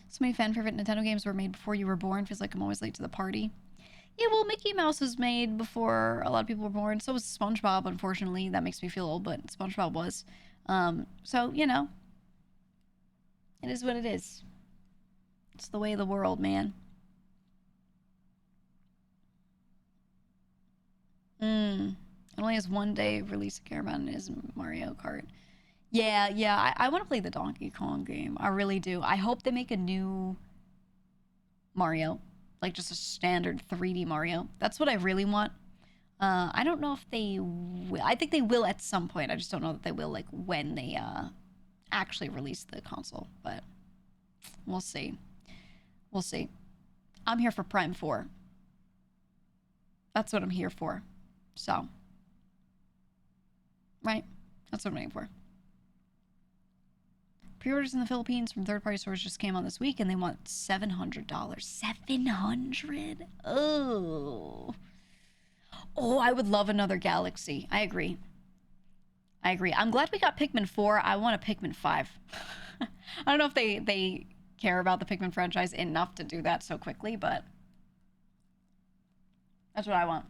So many fan favorite Nintendo games were made before you were born. Feels like I'm always late to the party. Yeah, well, Mickey Mouse was made before a lot of people were born. So was SpongeBob, unfortunately. That makes me feel old, but SpongeBob was. So, it is what it is. It's the way of the world, man. It only has 1 day release to care about, and it is Mario Kart. Yeah, I want to play the Donkey Kong game. I really do. I hope they make a new Mario. Like just a standard 3D Mario. That's what I really want. I don't know if they will. I think they will at some point. I just don't know that they will, like, when they actually release the console. But we'll see. We'll see. I'm here for Prime 4. That's what I'm here for. So. Right? That's what I'm waiting for. Pre-orders in the Philippines from third-party stores just came on this week, and they want $700. $700? Oh. Oh, I would love another Galaxy. I agree. I'm glad we got Pikmin 4. I want a Pikmin 5. I don't know if they care about the Pikmin franchise enough to do that so quickly, but that's what I want.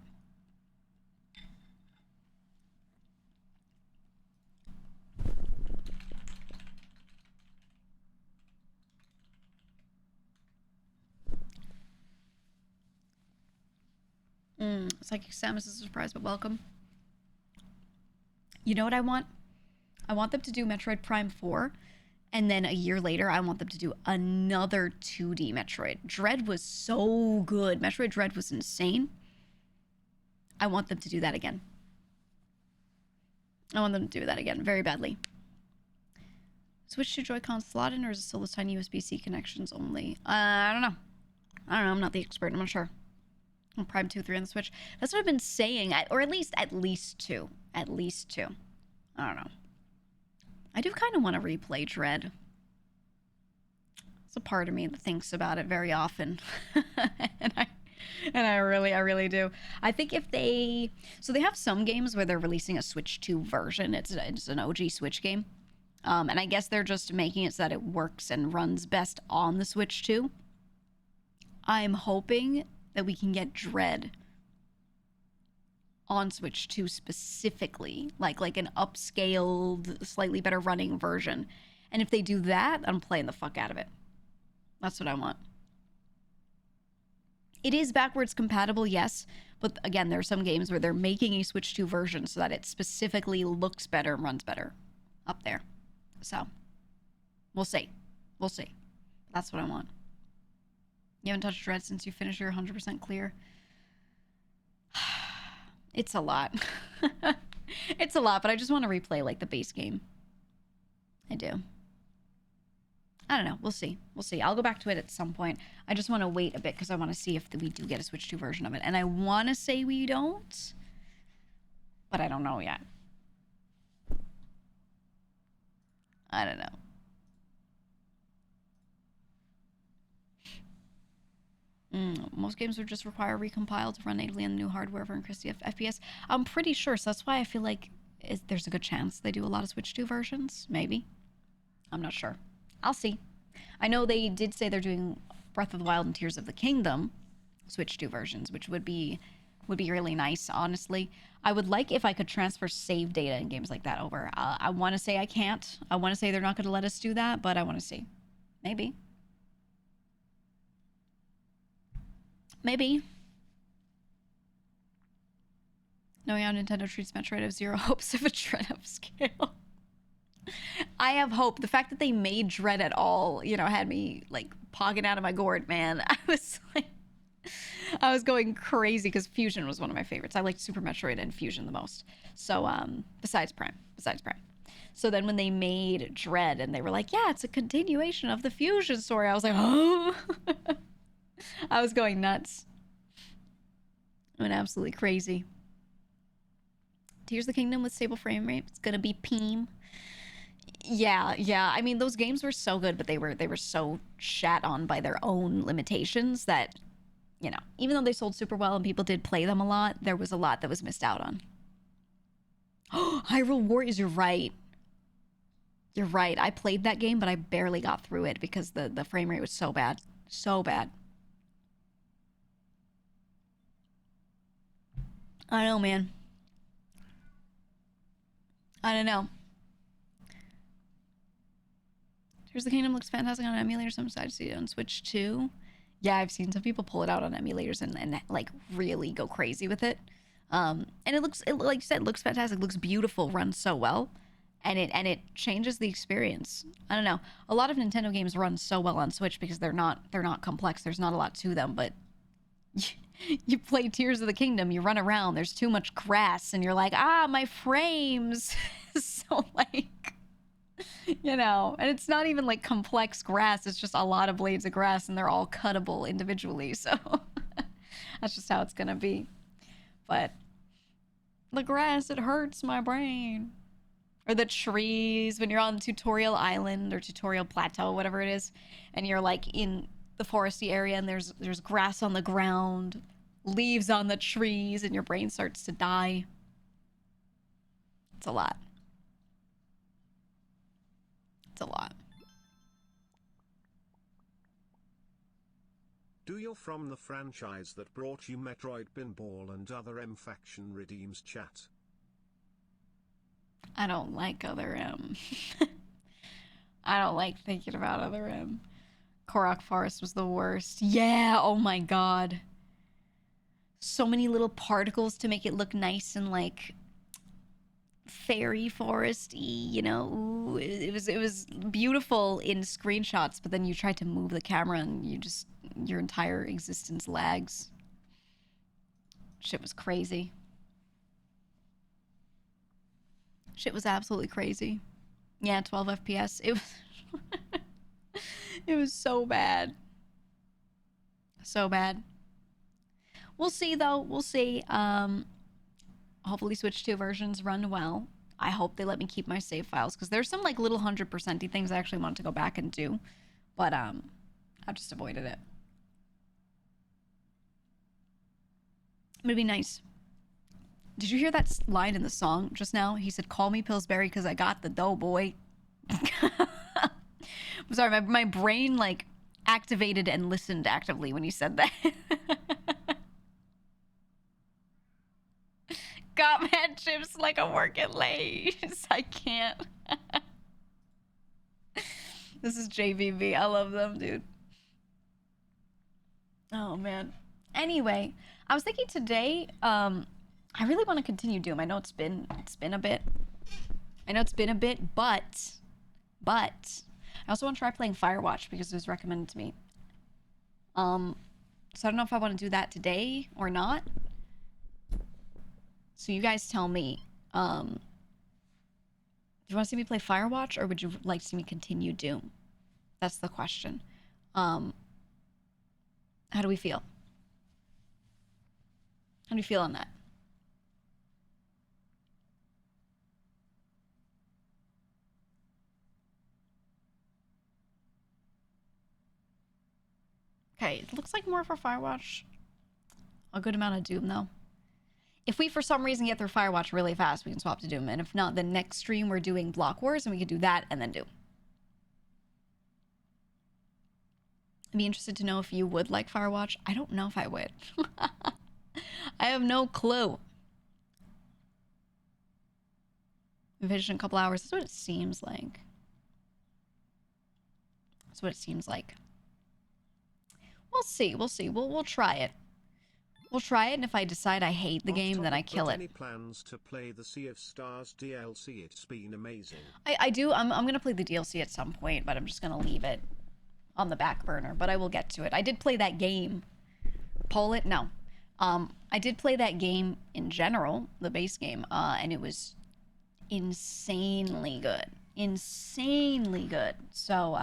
Psychic Samus is a surprise, but welcome. You know what I want? I want them to do Metroid Prime 4, and then a year later, I want them to do another 2D Metroid. Dread was so good. Metroid Dread was insane. I want them to do that again. I want them to do that again very badly. Switch to Joy-Con slot in, or is it still those tiny USB-C connections only? I don't know. I'm not the expert. I'm not sure. Prime 2, 3 on the Switch. That's what I've been saying, or at least 2. At least 2. I don't know. I do kind of want to replay Dread. It's a part of me that thinks about it very often, and I really do. I think if they have some games where they're releasing a Switch 2 version. It's an OG Switch game, and I guess they're just making it so that it works and runs best on the Switch 2. I'm hoping that we can get Dread on Switch 2 specifically, like an upscaled, slightly better running version. And if they do that, I'm playing the fuck out of it. That's what I want. It is backwards compatible, yes, but again, there are some games where they're making a Switch 2 version so that it specifically looks better and runs better up there. So, we'll see. We'll see. That's what I want. You haven't touched Dread since you finished your 100% clear. It's a lot. It's a lot, but I just want to replay, like, the base game. I do. I don't know. We'll see. We'll see. I'll go back to it at some point. I just want to wait a bit because I want to see if we do get a Switch 2 version of it. And I want to say we don't, but I don't know yet. I don't know. Most games would just require recompile to run natively on the new hardware for increased FPS. I'm pretty sure, so that's why I feel like there's a good chance they do a lot of Switch 2 versions. Maybe. I'm not sure. I'll see. I know they did say they're doing Breath of the Wild and Tears of the Kingdom Switch 2 versions, which would be really nice, honestly. I would like if I could transfer save data in games like that over. I want to say I can't. I want to say they're not going to let us do that, but I want to see. Maybe. Maybe. Knowing how Nintendo treats Metroid, I have zero hopes of a Dread upscale. I have hope. The fact that they made Dread at all, you know, had me like pogging out of my gourd, man. I was going crazy because Fusion was one of my favorites. I liked Super Metroid and Fusion the most. So, besides Prime. So then when they made Dread and they were like, yeah, it's a continuation of the Fusion story, I was like, oh. I was going nuts. I went absolutely crazy. Tears of the Kingdom with stable frame rate. It's gonna be Peem. Yeah. I mean, those games were so good, but they were so shat on by their own limitations that, you know, even though they sold super well and people did play them a lot, there was a lot that was missed out on. Oh, Hyrule Warriors, you're right. You're right. I played that game, but I barely got through it because the frame rate was so bad. So bad. I don't know, man. I don't know. Tears of the Kingdom looks fantastic on emulator. Some sides see it on Switch too. Yeah, I've seen some people pull it out on emulators and like really go crazy with it. And it like you said, looks fantastic, looks beautiful, runs so well, and it changes the experience. I don't know. A lot of Nintendo games run so well on Switch because they're not complex. There's not a lot to them, but you play Tears of the Kingdom, you run around, there's too much grass, and you're like, my frames. So like, you know, and it's not even like complex grass, it's just a lot of blades of grass and they're all cuttable individually, so that's just how it's gonna be. But the grass, it hurts my brain. Or the trees, when you're on Tutorial Island or Tutorial Plateau, whatever it is, and you're like in the foresty area and there's grass on the ground, leaves on the trees, and your brain starts to die. It's a lot. It's a lot. Do you from the franchise that brought you Metroid Pinball and other M faction redeems chat? I don't like other M. I don't like thinking about other M. Korok Forest was the worst. Yeah, oh my god. So many little particles to make it look nice and like fairy foresty, you know. Ooh, it was beautiful in screenshots, but then you try to move the camera and your entire existence lags. Shit was crazy. Shit was absolutely crazy. Yeah, 12 FPS. It was it was so bad. So bad. We'll see though. We'll see. Hopefully Switch 2 versions run well. I hope they let me keep my save files because there's some like little 100%y things I actually want to go back and do, but I've just avoided it. It'd be nice. Did you hear that line in the song just now? He said, "Call me Pillsbury because I got the dough, boy." I'm sorry, my brain like activated and listened actively when you said that. Got mad chips like a working Lays. I can't. This is JVB. I love them, dude. Oh man. Anyway, I was thinking today, I really want to continue Doom. I know it's been a bit. But I also want to try playing Firewatch because it was recommended to me. So I don't know if I want to do that today or not. So you guys tell me. Do you want to see me play Firewatch or would you like to see me continue Doom? That's the question. How do we feel? How do you feel on that? Okay, it looks like more for Firewatch. A good amount of Doom, though. If we, for some reason, get through Firewatch really fast, we can swap to Doom. And if not, then next stream we're doing Block Wars, and we can do that and then Doom. I'd be interested to know if you would like Firewatch. I don't know if I would. I have no clue. We finish in a couple hours. That's what it seems like. That's what it seems like. We'll see. We'll see. We'll try it. We'll try it, and if I decide I hate the Off game, then I topic, kill but it. Any plans to play the Sea of Stars DLC? It's been amazing. I do. I'm gonna play the DLC at some point, but I'm just gonna leave it on the back burner. But I will get to it. I did play that game. Poll it? No. I did play that game in general, the base game, and it was insanely good. Insanely good. So,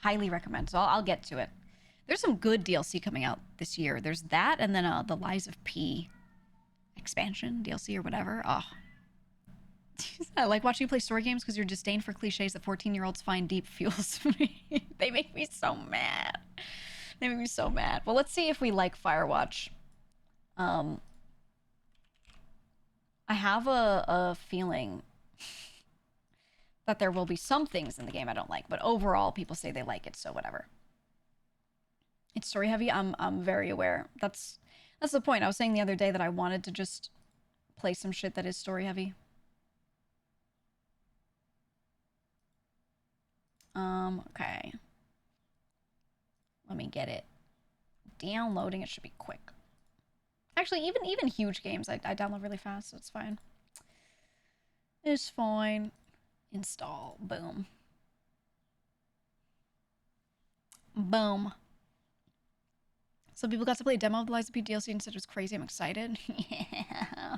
highly recommend. So I'll get to it. There's some good DLC coming out this year. There's that, and then the Lies of P expansion, DLC or whatever. Oh. I like watching you play story games because your disdain for cliches that 14-year-olds find deep fuels me. They make me so mad. They make me so mad. Well, let's see if we like Firewatch. I have a feeling that there will be some things in the game I don't like, but overall, people say they like it, so whatever. It's story heavy. I'm very aware. That's the point. I was saying the other day that I wanted to just play some shit that is story heavy. Okay. Let me get it. Downloading it should be quick. Actually, even huge games I download really fast, so it's fine. It's fine. Install. Boom. Boom. Some people got to play a demo of the Lies of P DLC and said it was crazy. I'm excited. Yeah.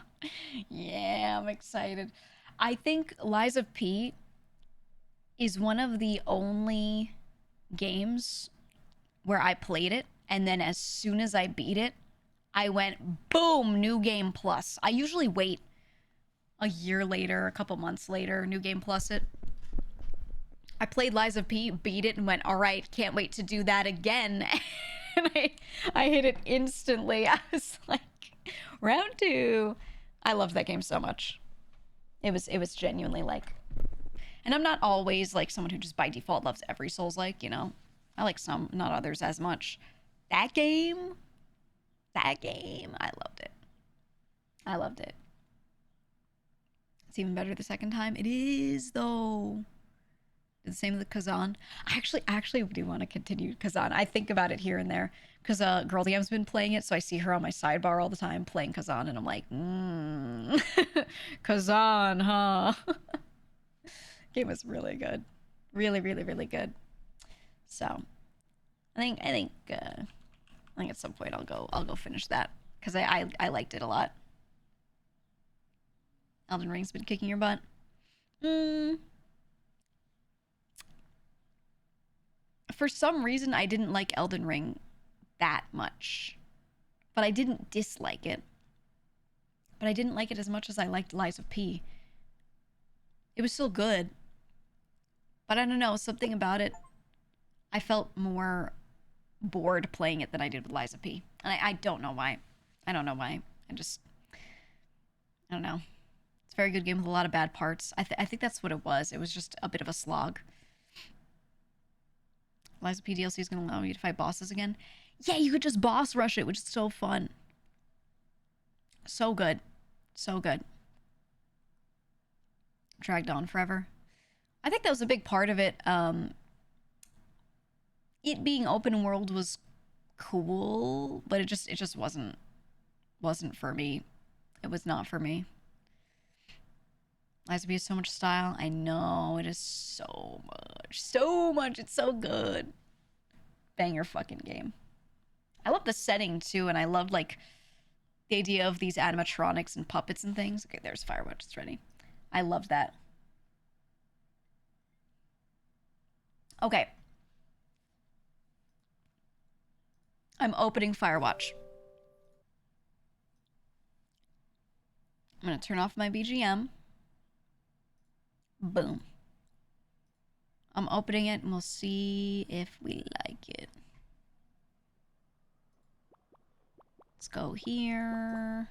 Yeah, I'm excited. I think Lies of P is one of the only games where I played it, and then as soon as I beat it, I went, boom, new game plus. I usually wait a year later, a couple months later, new game plus it. I played Lies of P, beat it, and went, all right, can't wait to do that again. And I hit it instantly. I was like, round 2. I loved that game so much. It was genuinely like, and I'm not always like someone who just by default loves every Souls-like, you know. I like some, not others as much. That game, I loved it. I loved it. It's even better the second time. It is, though. The same with Kazan. I actually do want to continue Kazan. I think about it here and there because Girl DM's been playing it, so I see her on my sidebar all the time playing Kazan, and I'm like, Kazan, huh? Game was really good, really good. So, I think at some point I'll go finish that because I liked it a lot. Elden Ring's been kicking your butt. For some reason, I didn't like Elden Ring that much. But I didn't dislike it. But I didn't like it as much as I liked Lies of P. It was still good. But I don't know, something about it. I felt more bored playing it than I did with Lies of P. And I don't know why. I don't know why. I don't know. It's a very good game with a lot of bad parts. I think that's what it was. It was just a bit of a slog. Lies of P DLC is going to allow you to fight bosses again. Yeah, you could just boss rush it, which is so fun. So good. So good. Dragged on forever. I think that was a big part of it. It being open world was cool, but it just wasn't for me. It was not for me. Lies of P has so much style. I know, it is so much. So much. It's so good. Banger fucking game. I love the setting too, and I love like the idea of these animatronics and puppets and things. Okay, there's Firewatch. It's ready. I love that. Okay. I'm opening Firewatch. I'm gonna turn off my BGM. Boom. I'm opening it and we'll see if we like it. Let's go here.